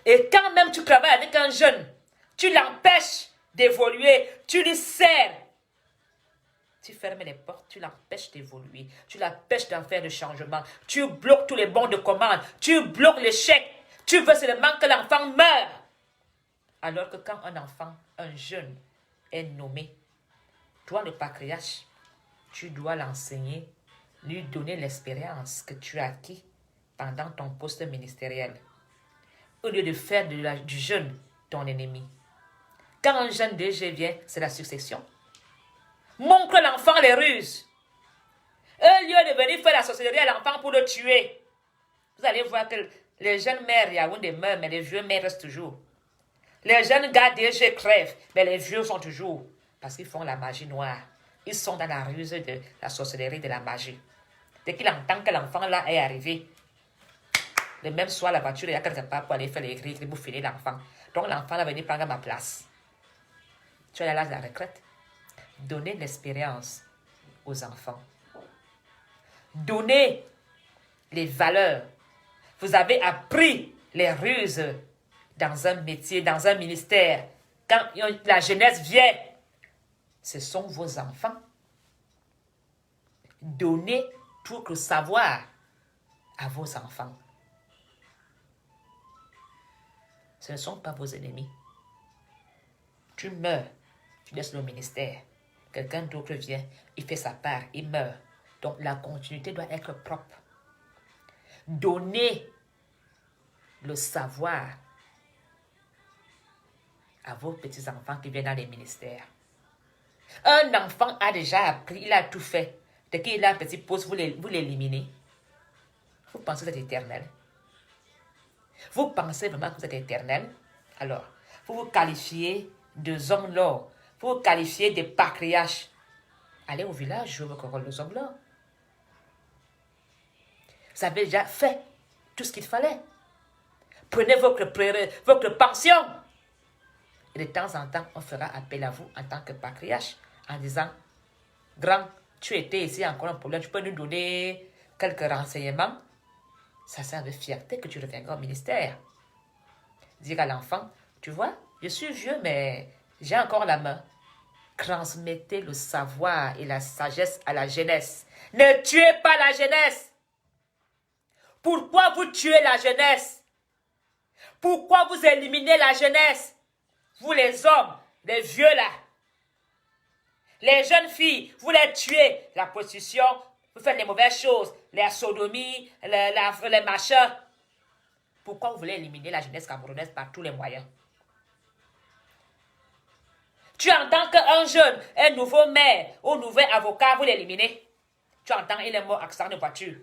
Et quand même tu travailles avec un jeune, tu l'empêches d'évoluer, tu lui sers Tu fermes les portes, tu l'empêches d'évoluer, tu l'empêches d'en faire le changement, tu bloques tous les bons de commande, tu bloques l'échec, tu veux seulement que l'enfant meure. Alors que quand un enfant, un jeune, est nommé, toi le patriarche, tu dois l'enseigner, lui donner l'expérience que tu as acquis pendant ton poste ministériel, au lieu de faire du jeune ton ennemi. Quand un jeune DG vient, c'est la succession. Montre l'enfant les ruses. Au lieu de venir faire la sorcellerie à l'enfant pour le tuer, vous allez voir que les jeunes mères Yaoundé meurent, mais les vieux mères restent toujours. Les jeunes gars DG crèvent, mais les vieux sont toujours. Parce qu'ils font la magie noire. Ils sont dans la ruse de la sorcellerie, de la magie. Dès qu'il entend que l'enfant là est arrivé, le même soir, la voiture est là quelque part pour aller faire les grilles pour filer l'enfant. Donc l'enfant va venir prendre ma place. Tu es à l'âge de la retraite. Donnez l'expérience aux enfants. Donnez les valeurs. Vous avez appris les ruses dans un métier, dans un ministère. Quand la jeunesse vient, ce sont vos enfants. Donnez tout le savoir à vos enfants. Ce ne sont pas vos ennemis. Tu meurs, tu laisses le ministère. Quelqu'un d'autre vient, il fait sa part, il meurt. Donc la continuité doit être propre. Donnez le savoir à vos petits-enfants qui viennent dans les ministères. Un enfant a déjà appris, il a tout fait. Dès qu'il a un petit poste, vous l'éliminez. Vous pensez que vous êtes éternel. Vous pensez vraiment que vous êtes éternel. Alors, vous vous qualifiez de hommes l'or. Vous vous qualifiez de patriarches. Allez au village, jouez votre rôle de hommes l'or. Vous avez déjà fait tout ce qu'il fallait. Prenez votre pension. Et de temps en temps, on fera appel à vous en tant que patriarche en disant, grand, tu étais ici, encore un problème, tu peux nous donner quelques renseignements. Ça sert de fierté que tu reviendras au ministère. Dire à l'enfant, tu vois, je suis vieux, mais j'ai encore la main. Transmettez le savoir et la sagesse à la jeunesse. Ne tuez pas la jeunesse. Pourquoi vous tuez la jeunesse? Pourquoi vous éliminez la jeunesse? Vous les hommes, les vieux là. Les jeunes filles, vous les tuez. La prostitution, vous faites les mauvaises choses. Les sodomies, les machins. Pourquoi vous voulez éliminer la jeunesse camerounaise par tous les moyens? Tu entends qu'un jeune, un nouveau maire ou nouvel avocat, vous l'éliminez. Tu entends, il est mort accident de voiture.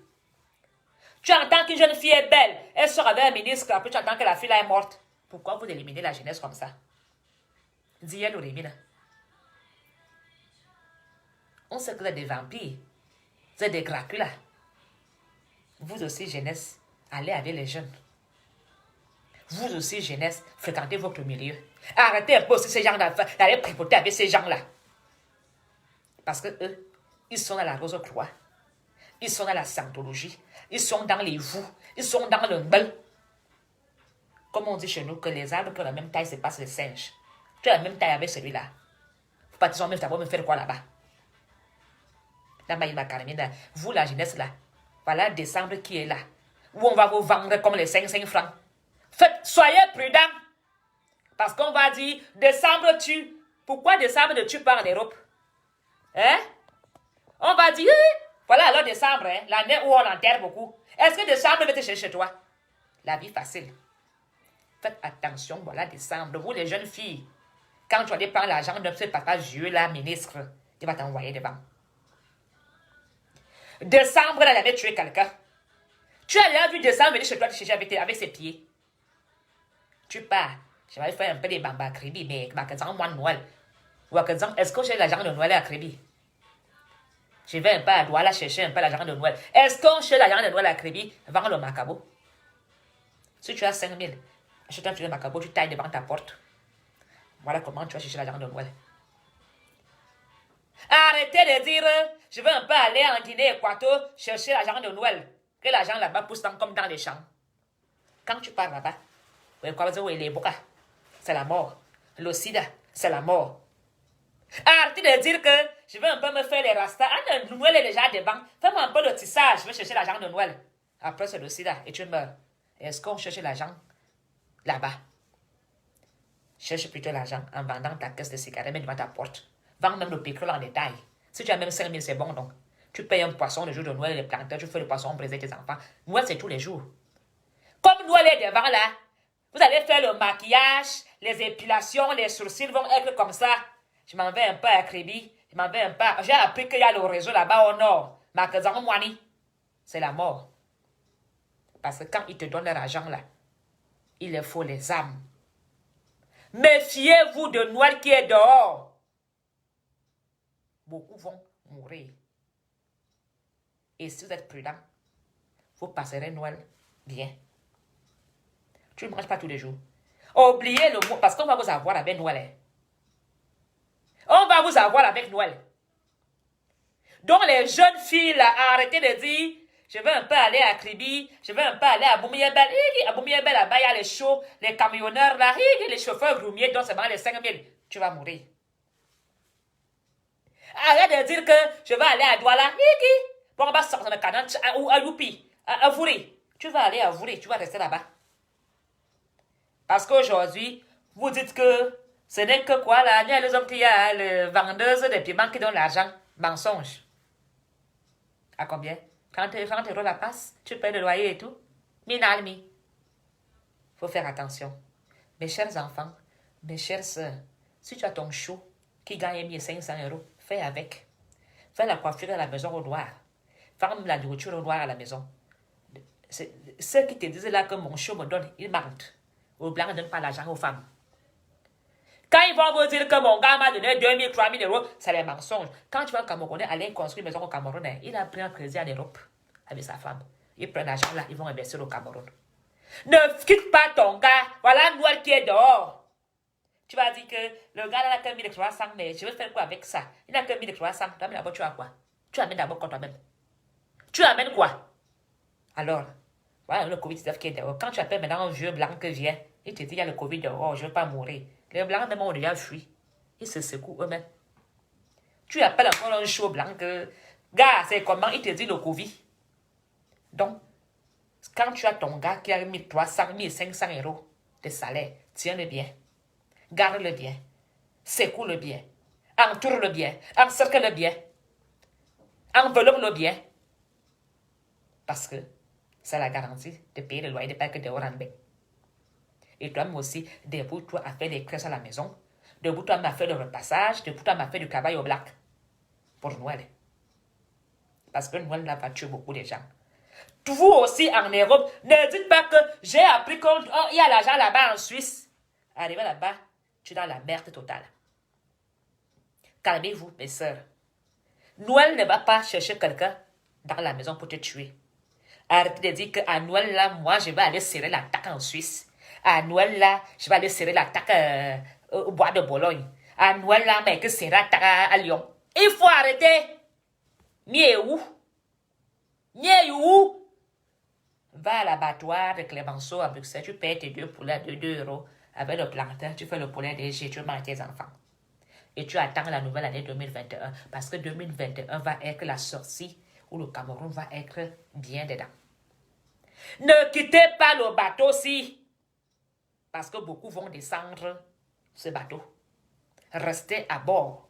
Tu entends qu'une jeune fille est belle, elle sort avec un ministre, après tu entends que la fille là est morte. Pourquoi vous éliminez la jeunesse comme ça? Dis-le, Rémina. On sait que vous êtes des vampires. Vous êtes des Dracula. Vous aussi, jeunesse, allez avec les jeunes. Vous aussi, jeunesse, fréquentez votre milieu. Arrêtez un peu aussi ces gens-là, d'aller tripoter avec ces gens-là. Parce que eux, ils sont dans la rose croix. Ils sont dans la scientologie. Ils sont dans les voûts. Ils sont dans le bel. Comme on dit chez nous, que les arbres qui ont la même taille, c'est pas les singes. Tu as la même taille avec celui-là. Faut pas dire, mais tu vas me faire quoi là-bas? Vous, la jeunesse là, voilà décembre qui est là. Où on va vous vendre comme les 5 francs. Soyez prudents. Parce qu'on va dire, décembre tue. Pourquoi décembre ne tue pas en Europe? Hein? On va dire, voilà alors décembre, hein, l'année où on enterre beaucoup. Est-ce que décembre va te chercher chez toi? La vie facile. Faites attention, voilà décembre. Vous les jeunes filles, quand tu vas prendre l'argent de ce papa vieux là, ministre, il va t'envoyer devant. Décembre, elle avait tué quelqu'un. Tu as déjà vu décembre venir chez toi te chercher avec ses pieds. Tu pars. Je vais faire un peu de bamba à Crébi, mais dans mois de Noël. Ou est-ce que j'ai l'argent de Noël à Crébi? Je vais un peu à Douala chercher un peu l'argent de Noël. Est-ce qu'on cherche l'argent de Noël à Crébi? Vends le macabo. Si tu as 5 000, achète un truc de macabo, tu tailles devant ta porte. Voilà comment tu vas chercher l'argent de Noël. Arrêtez de dire, je veux un peu aller en Guinée-Équateur chercher l'argent de Noël. Que l'argent là-bas pousse comme dans les champs. Quand tu pars là-bas, c'est la mort. Le sida, c'est la mort. Arrêtez de dire que je veux un peu me faire les rastas. Ah, Noël est déjà devant. Fais-moi un peu de tissage, je vais chercher l'argent de Noël. Après ce dossier-là, et tu meurs. Est-ce qu'on cherche l'argent là-bas? Cherche plutôt l'argent en vendant ta caisse de cigarettes, mets devant ta porte. Vends même le pétrole en détail. Si tu as même 5 000, c'est bon donc. Tu payes un poisson le jour de Noël, les planteurs, tu fais le poisson briser tes enfants. Noël, c'est tous les jours. Comme Noël est devant là, vous allez faire le maquillage, les épilations, les sourcils vont être comme ça. Je m'en vais un peu à Kribi. Je m'en vais un peu. J'ai appris qu'il y a le réseau là-bas au nord. Makazan Mwani. C'est la mort. Parce que quand ils te donnent leur argent là, il leur faut les âmes. Méfiez-vous de Noël qui est dehors. Beaucoup vont mourir. Et si vous êtes prudent, vous passerez Noël bien. Tu ne manges pas tous les jours. Oubliez le mot, parce qu'on va vous avoir avec Noël. On va vous avoir avec Noël. Donc les jeunes filles là, arrêtez de dire, je veux un peu aller à Kribi, je veux un peu aller à Boumiébel. À Boumiébel, là-bas, il y a les shows, les camionneurs là, les chauffeurs groumiers, donc c'est vraiment les 5 000. Tu vas mourir. Arrête de dire que je vais aller à Douala. Bon, on va sortir le canal ou à Youpi, à Vouri. Tu vas aller à Vouri, tu vas rester là-bas. Parce qu'aujourd'hui, vous dites que ce n'est que quoi là, il y a les hommes qui y a les vendeuses de piments qui donnent l'argent. Mensonge. À combien? 30 € la passe, tu payes le loyer et tout. Minalmi. Il faut faire attention. Mes chers enfants, mes chères sœurs, si tu as ton chou qui gagne 1500 €, fais avec. Fais la coiffure à la maison au noir. Fais la nourriture au noir à la maison. Ceux qui te disent là que mon chou me donne, ils mentent. Au blanc ne donne pas l'argent aux femmes. Quand ils vont vous dire que mon gars m'a donné 2 000, 3 000 €, c'est les mensonges. Quand tu vas au Camerounais aller construire une maison au Cameroun, il a pris un crédit en Europe avec sa femme. Ils prennent l'argent là, ils vont investir au Cameroun. Ne quitte pas ton gars. Voilà Noël qui est dehors. Tu vas dire que le gars là n'a que 1300, mais je vais faire quoi avec ça? Il n'a que 1300. Toi, d'abord, tu as quoi? Tu amènes d'abord quoi toi-même? Tu amènes quoi? Alors, voilà le Covid-19 qui est dehors. Quand tu appelles maintenant un vieux blanc qui vient, il te dit il y a le Covid dehors, je ne veux pas mourir. Les blancs même ont déjà fui. Ils se secouent eux-mêmes. Tu appelles encore un chaud blanc que, gars, c'est comment il te dit le Covid. Donc, quand tu as ton gars qui a 1300, 1500 € de salaire, tiens-le bien. Garde-le bien. Secoue-le bien. Entoure-le bien. Encercle-le bien. Enveloppe-le bien. Parce que c'est la garantie de payer le loyer de pas que de Oranbe. Et toi-même aussi, débrouille-toi à faire des crèches à la maison. Débrouille-toi à faire le repassage. Débrouille-toi à faire du travail au black. Pour Noël. Parce que Noël là va tuer beaucoup de gens. Vous aussi en Europe, ne dites pas que j'ai appris qu'il y a l'argent là-bas en Suisse. Arrivé là-bas, tu es dans la merde totale. Calmez-vous, mes sœurs. Noël ne va pas chercher quelqu'un dans la maison pour te tuer. Arrêtez de dire qu'à Noël, là, moi, je vais aller serrer l'attaque en Suisse. À Noël, là, je vais aller serrer l'attaque au bois de Bologne. À Noël, là, mais que serrer l'attaque à Lyon. Il faut arrêter. Mieux où? Mieux où? Va à l'abattoir de Clémenceau à Bruxelles, tu payes tes 2 poulets de 2 € avec le plantain, tu fais le poulet DG, tu manges tes enfants. Et tu attends la nouvelle année 2021 parce que 2021 va être la sortie où le Cameroun va être bien dedans. Ne quittez pas le bateau-ci parce que beaucoup vont descendre ce bateau. Restez à bord.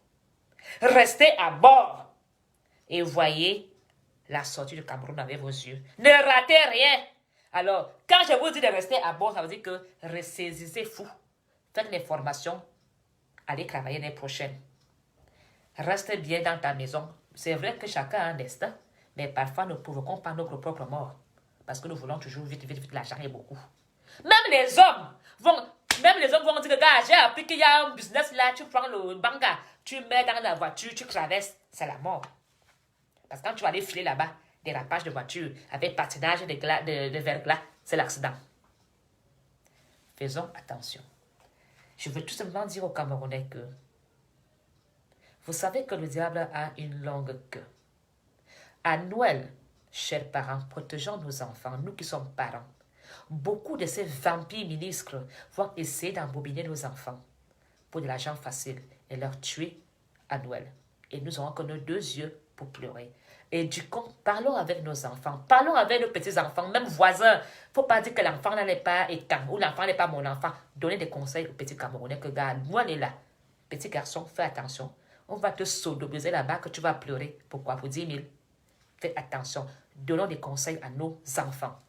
Restez à bord. Et voyez la sortie du Cameroun avec vos yeux. Ne ratez rien. Alors, quand je vous dis de rester à bord, ça veut dire que ressaisissez-vous. Faites les formations. Allez travailler l'année prochaine. Reste bien dans ta maison. C'est vrai que chacun a un destin, mais parfois nous ne provoquons pas notre propre mort. Parce que nous voulons toujours vite, vite, vite, l'argent et beaucoup. Même les hommes vont dire que gars, j'ai appris qu'il y a un business là, tu prends le banga, tu mets dans la voiture, tu traverses, c'est la mort. Parce que quand tu vas aller filer là-bas, dérapage de voiture, avec patinage de verglas, c'est l'accident. Faisons attention. Je veux tout simplement dire aux Camerounais que vous savez que le diable a une longue queue. À Noël, chers parents, protégeons nos enfants, nous qui sommes parents. Beaucoup de ces vampires ministres vont essayer d'embobiner nos enfants pour de l'argent facile et leur tuer à Noël. Et nous n'aurons que nos 2 yeux pour pleurer. Et du coup, parlons avec nos enfants, parlons avec nos petits-enfants, même voisins. Il ne faut pas dire que l'enfant n'est pas éteint ou l'enfant n'est pas mon enfant. Donnez des conseils aux petits Camerounais que, gars, nous, on est là. Petit garçon, fais attention. On va te sodomiser là-bas que tu vas pleurer. Pourquoi? Pour 10 000. Fais attention. Donnons des conseils à nos enfants.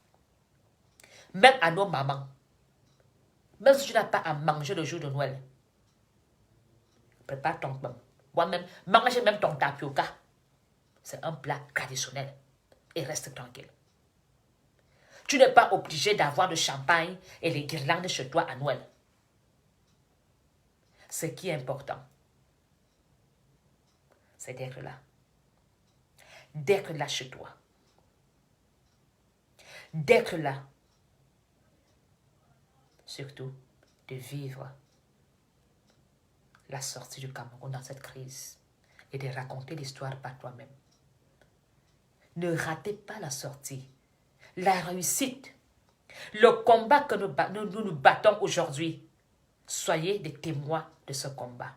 Même à nos mamans. Même si tu n'as pas à manger le jour de Noël, prépare ton pain. Moi-même, mange même ton tapioca. C'est un plat traditionnel. Et reste tranquille. Tu n'es pas obligé d'avoir le champagne et les guirlandes chez toi à Noël. Ce qui est important, c'est d'être là. D'être là chez toi. D'être là. Surtout, de vivre la sortie du Cameroun dans cette crise et de raconter l'histoire par toi-même. Ne ratez pas la sortie, la réussite, le combat que nous battons aujourd'hui. Soyez des témoins de ce combat.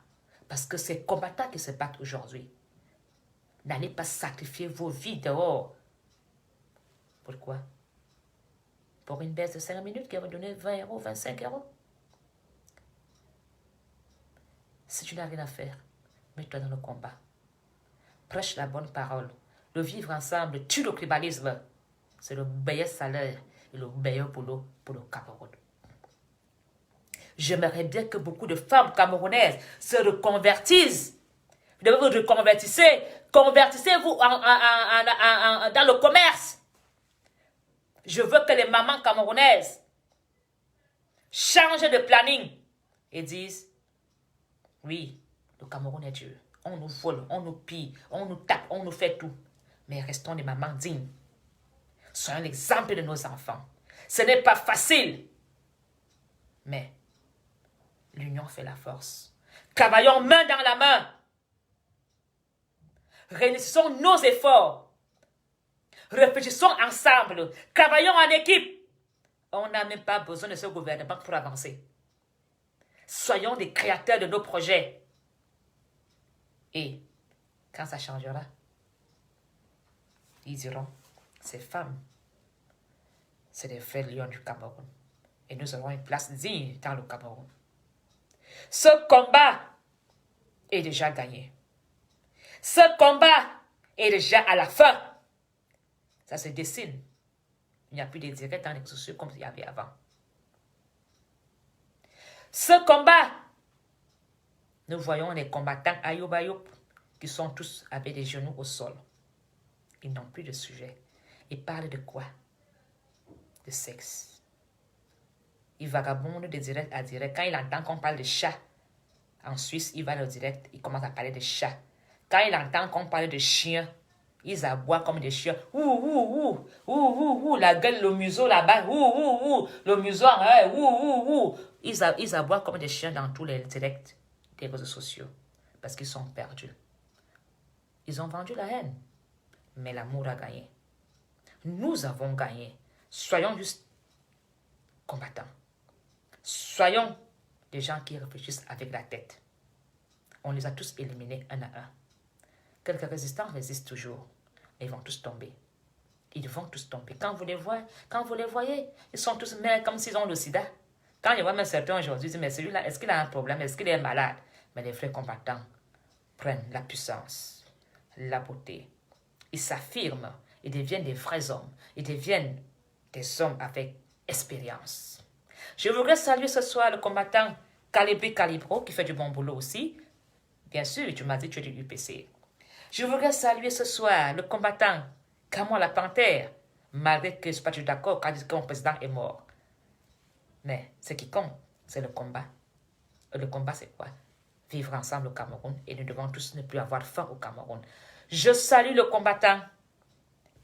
Parce que ces combattants qui se battent aujourd'hui, n'allez pas sacrifier vos vies dehors. Pourquoi? Pour une baisse de 5 minutes qui va donner 20 euros, 25 euros. Si tu n'as rien à faire, mets-toi dans le combat. Prêche la bonne parole. Le vivre ensemble tue le tribalisme. C'est le meilleur salaire et le meilleur boulot pour le Cameroun. J'aimerais bien que beaucoup de femmes camerounaises se reconvertissent. Vous devez vous reconvertissez. Convertissez-vous dans le commerce. Je veux que les mamans camerounaises changent de planning et disent, oui, le Cameroun est dur. On nous vole, on nous pille, on nous tape, on nous fait tout. Mais restons des mamans dignes. Soyons l'exemple de nos enfants. Ce n'est pas facile. Mais l'union fait la force. Travaillons main dans la main. Réunissons nos efforts. Réfléchissons ensemble. Travaillons en équipe. On n'a même pas besoin de ce gouvernement pour avancer. Soyons des créateurs de nos projets. Et quand ça changera, ils diront, ces femmes, c'est des vrais lions du Cameroun. Et nous aurons une place digne dans le Cameroun. Ce combat est déjà gagné. Ce combat est déjà à la fin. Ça se dessine. Il n'y a plus de directs dans les réseaux sociaux comme il y avait avant. Ce combat, nous voyons les combattants Ayoub Ayoub qui sont tous avec les genoux au sol. Ils n'ont plus de sujet. Ils parlent de quoi? De sexe. Ils vagabondent de direct à direct. Quand il entend qu'on parle de chat, en Suisse, il va au direct, il commence à parler de chat. Quand il entend qu'on parle de chien, ils aboient comme des chiens. Ouh, ouh, ouh, ouh, ouh, la gueule, le museau là-bas, ouh, ouh, ouh, le museau, ouh, ouh, ouh. Ils aboient comme des chiens dans tous les directs des réseaux sociaux parce qu'ils sont perdus. Ils ont vendu la haine, mais l'amour a gagné. Nous avons gagné. Soyons juste combattants. Soyons des gens qui réfléchissent avec la tête. On les a tous éliminés un à un. Quelques résistants résistent toujours. Mais ils vont tous tomber. Ils vont tous tomber. Quand vous les voyez, ils sont tous mais comme s'ils ont le sida. Quand je vois même certains aujourd'hui, je dis, mais celui-là, est-ce qu'il a un problème? Est-ce qu'il est malade? Mais les vrais combattants prennent la puissance, la beauté. Ils s'affirment. Ils deviennent des vrais hommes. Ils deviennent des hommes avec expérience. Je voudrais saluer ce soir le combattant Calibri Calibro qui fait du bon boulot aussi. Bien sûr, tu m'as dit que tu es du UPC. Je voudrais saluer ce soir le combattant Camon la Panthère, malgré que je ne suis pas d'accord quand mon président est mort. Mais ce qui compte, c'est le combat. Et le combat, c'est quoi? Vivre ensemble au Cameroun et nous devons tous ne plus avoir faim au Cameroun. Je salue le combattant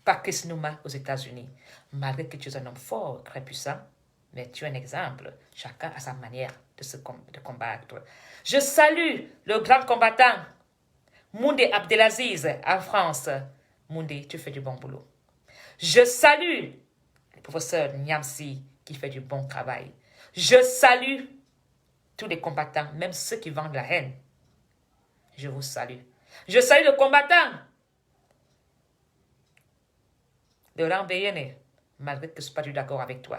Patrice Nouma aux États-Unis. Malgré que tu es un homme fort, très puissant, mais tu es un exemple. Chacun a sa manière de combattre. Je salue le grand combattant Moundé Abdelaziz en France. Moundé, tu fais du bon boulot. Je salue le professeur Niamsi qui fait du bon travail. Je salue tous les combattants, même ceux qui vendent la haine. Je vous salue. Je salue le combattant de Rambéyene, malgré que je ne suis pas du d'accord avec toi.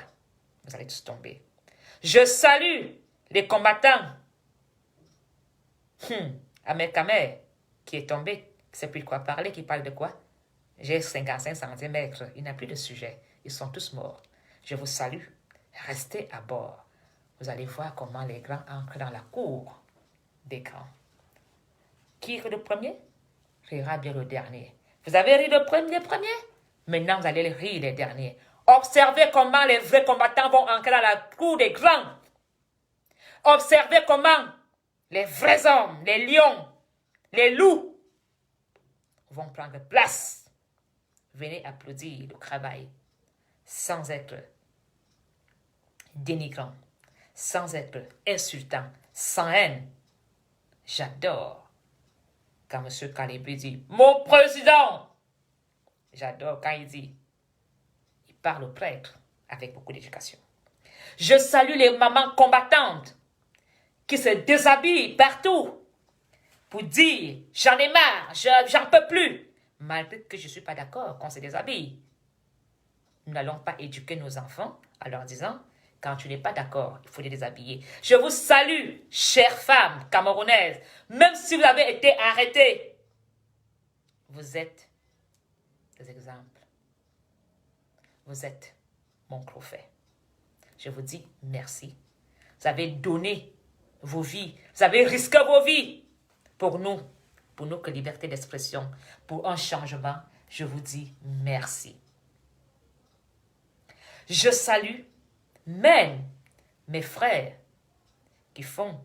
Vous allez tous tomber. Je salue les combattants. Ahmed Kamer, qui est tombé, qui ne sait plus de quoi parler, qui parle de quoi? J'ai 55 cm, il n'a plus de sujet. Ils sont tous morts. Je vous salue. Restez à bord. Vous allez voir comment les grands entrent dans la cour des grands. Qui rit le premier? Rira bien le dernier. Vous avez ri les premiers? Maintenant, vous allez rire les derniers. Observez comment les vrais combattants vont entrer dans la cour des grands. Observez comment les vrais hommes, les lions, les loups vont prendre place. Venez applaudir le travail sans être dénigrant, sans être insultant, sans haine. J'adore quand M. Kalibé dit « Mon président !» J'adore quand il dit, il parle au prêtre avec beaucoup d'éducation. Je salue les mamans combattantes qui se déshabillent partout pour dire « J'en ai marre, j'en peux plus !» Malgré que je ne suis pas d'accord qu'on se déshabille. Nous n'allons pas éduquer nos enfants en leur disant « Quand tu n'es pas d'accord, il faut les déshabiller. » Je vous salue, chères femmes camerounaises, même si vous avez été arrêtées. Vous êtes des exemples. Vous êtes mon trophée. Je vous dis merci. Vous avez donné vos vies. Vous avez risqué vos vies pour nous que liberté d'expression, pour un changement. Je vous dis merci. Je salue même mes frères qui font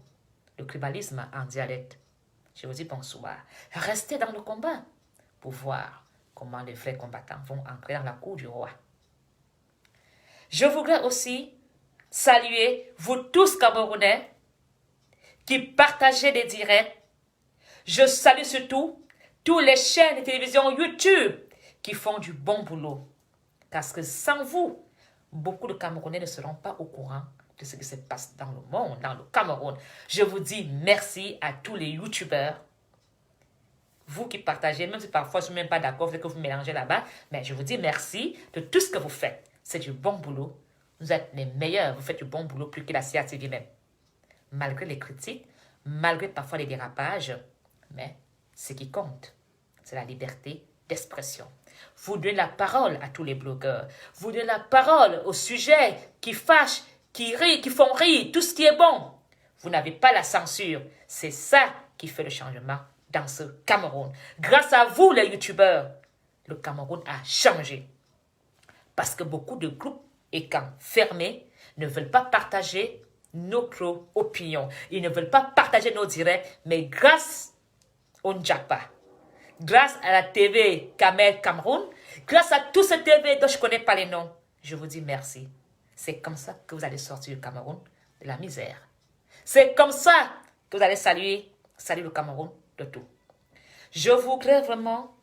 le tribalisme en dialecte. Je vous dis bonsoir. Restez dans le combat pour voir comment les vrais combattants vont entrer dans la cour du roi. Je voudrais aussi saluer vous tous Camerounais qui partagez des directs. Je salue surtout tous les chaînes de télévision YouTube qui font du bon boulot. Parce que sans vous, beaucoup de Camerounais ne seront pas au courant de ce qui se passe dans le monde, dans le Cameroun. Je vous dis merci à tous les YouTubeurs. Vous qui partagez, même si parfois je ne suis même pas d'accord avec ce que vous mélangez là-bas, mais je vous dis merci de tout ce que vous faites. C'est du bon boulot. Vous êtes les meilleurs. Vous faites du bon boulot plus que la CATV même. Malgré les critiques, malgré parfois les dérapages, mais ce qui compte, c'est la liberté d'expression. Vous donnez la parole à tous les blogueurs. Vous donnez la parole aux sujets qui fâchent, qui rient, qui font rire, tout ce qui est bon. Vous n'avez pas la censure. C'est ça qui fait le changement dans ce Cameroun. Grâce à vous, les youtubeurs, le Cameroun a changé. Parce que beaucoup de groupes et camps fermés ne veulent pas partager notre opinion. Ils ne veulent pas partager nos directs, mais grâce au Ndjapa, grâce à la TV Cameroun, grâce à tous ces TV dont je ne connais pas les noms, je vous dis merci. C'est comme ça que vous allez sortir du Cameroun de la misère. C'est comme ça que vous allez saluer le Cameroun de tout. Je voudrais vraiment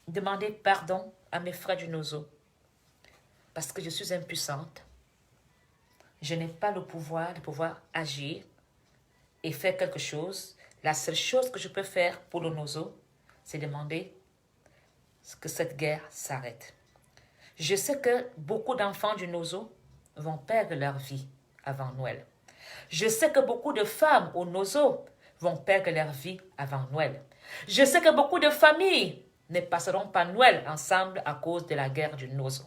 demander pardon à mes frères du Nozo parce que je suis impuissante. Je n'ai pas le pouvoir de pouvoir agir et faire quelque chose. La seule chose que je peux faire pour le Nozo, c'est demander que cette guerre s'arrête. Je sais que beaucoup d'enfants du Nozo vont perdre leur vie avant Noël. Je sais que beaucoup de femmes au Nozo vont perdre leur vie avant Noël. Je sais que beaucoup de familles ne passeront pas Noël ensemble à cause de la guerre du Nozo.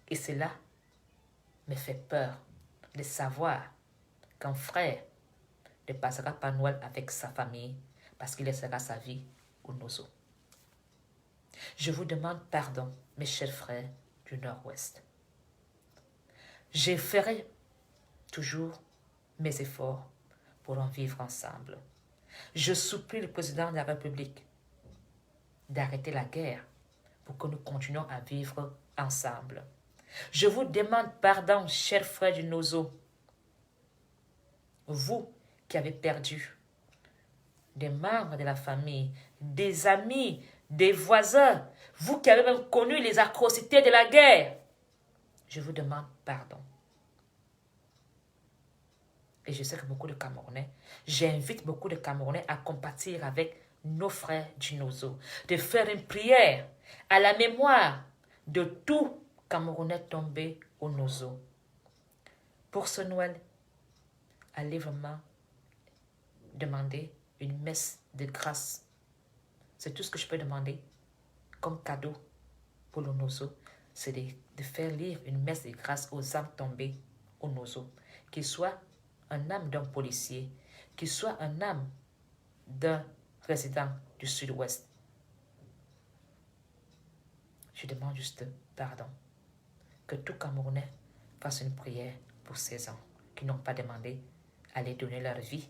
Et cela me fait peur de savoir qu'un frère ne passera pas Noël avec sa famille parce qu'il laissera sa vie au Nozo. Je vous demande pardon, mes chers frères du Nord-Ouest. Je ferai toujours mes efforts pour en vivre ensemble. Je supplie le président de la République d'arrêter la guerre pour que nous continuions à vivre ensemble. Je vous demande pardon, chers frères du Nozo, vous qui avez perdu des membres de la famille, des amis, des voisins, vous qui avez même connu les atrocités de la guerre, je vous demande pardon. Et je sais que beaucoup de Camerounais, j'invite beaucoup de Camerounais à compatir avec nos frères du Nozo, de faire une prière à la mémoire de tout Camerounais tombé au Nozo. Pour ce Noël, allez vraiment demander une messe de grâce. C'est tout ce que je peux demander comme cadeau pour le Nozo, c'est de faire lire une messe de grâce aux âmes tombées au Nozo, qu'il soit un âme d'un policier, qu'il soit un âme d'un résident du Sud-Ouest. Je demande juste pardon. Que tout Camerounais fasse une prière pour ces gens qui n'ont pas demandé à aller donner leur vie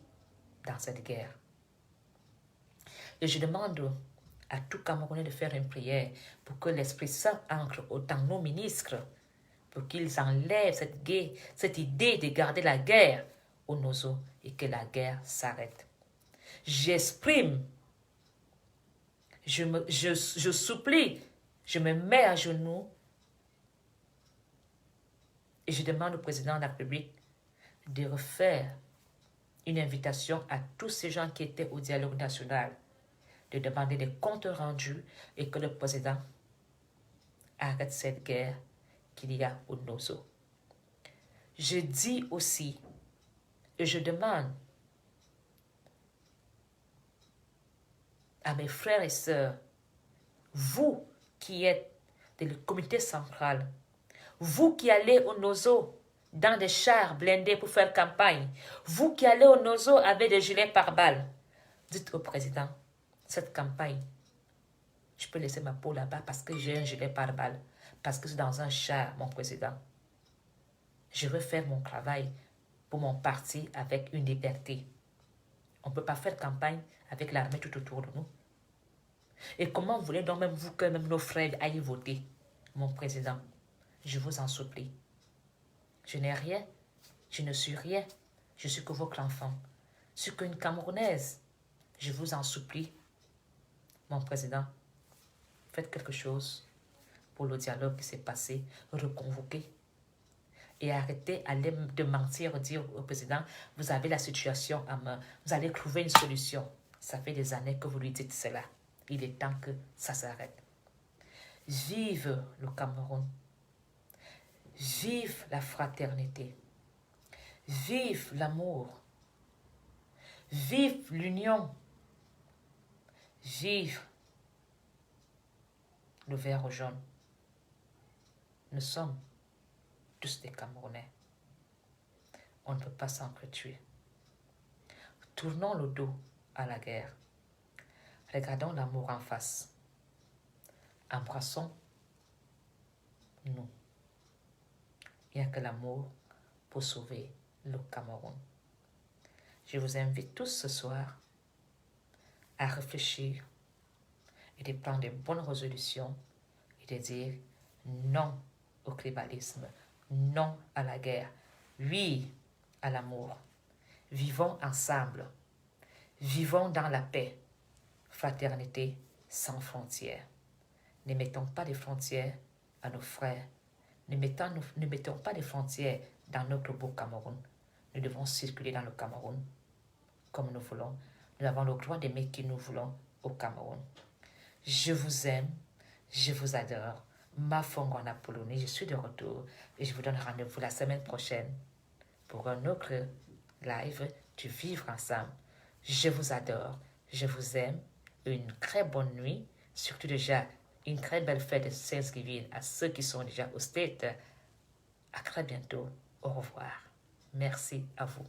dans cette guerre. Et je demande à tout Camerounais de faire une prière pour que l'Esprit Saint entre dans nos ministres, pour qu'ils enlèvent cette idée de garder la guerre au Nozo et que la guerre s'arrête. J'exprime, je supplie, je me mets à genoux et je demande au président de la République de refaire une invitation à tous ces gens qui étaient au dialogue national, de demander des comptes rendus et que le président arrête cette guerre qu'il y a au Nozo. Je dis aussi et je demande à mes frères et sœurs, vous qui êtes dans le comité central, vous qui allez au Nozo dans des chars blindés pour faire campagne, vous qui allez au Nozo avec des gilets pare-balles, dites au président, cette campagne, je peux laisser ma peau là-bas parce que j'ai un gilet pare-balles, parce que c'est dans un char, mon président. Je veux faire mon travail pour mon parti avec une liberté. On ne peut pas faire campagne avec l'armée tout autour de nous. Et comment voulez donc même vous que même nos frères aillent voter, mon président? Je vous en supplie. Je n'ai rien, je ne suis rien, je suis que votre enfant. Je suis qu'une Camerounaise. Je vous en supplie, mon président, faites quelque chose pour le dialogue qui s'est passé, reconvoquez. Et arrêtez de mentir, dire au président, vous avez la situation à main, vous allez trouver une solution. Ça fait des années que vous lui dites cela. Il est temps que ça s'arrête. Vive le Cameroun. Vive la fraternité. Vive l'amour. Vive l'union. Vive le vert jaune. Nous sommes tous des Camerounais. On ne peut pas s'entretuer. Tournons le dos à la guerre. Regardons l'amour en face. Embrassons-nous. Il n'y a que l'amour pour sauver le Cameroun. Je vous invite tous ce soir à réfléchir et de prendre de bonnes résolutions et de dire non au tribalisme, non à la guerre, oui à l'amour. Vivons ensemble, vivons dans la paix, fraternité sans frontières. Ne mettons pas de frontières à nos frères, ne mettons pas de frontières dans notre beau Cameroun. Nous devons circuler dans le Cameroun comme nous voulons. Nous avons le droit d'aimer qui nous voulons au Cameroun. Je vous aime, je vous adore. Ma Fongon Apollonie, je suis de retour et je vous donne rendez-vous la semaine prochaine pour un autre live du Vivre Ensemble. Je vous adore, je vous aime. Une très bonne nuit, surtout déjà une très belle fête de Thanksgiving à ceux qui sont déjà au States. À très bientôt. Au revoir. Merci à vous.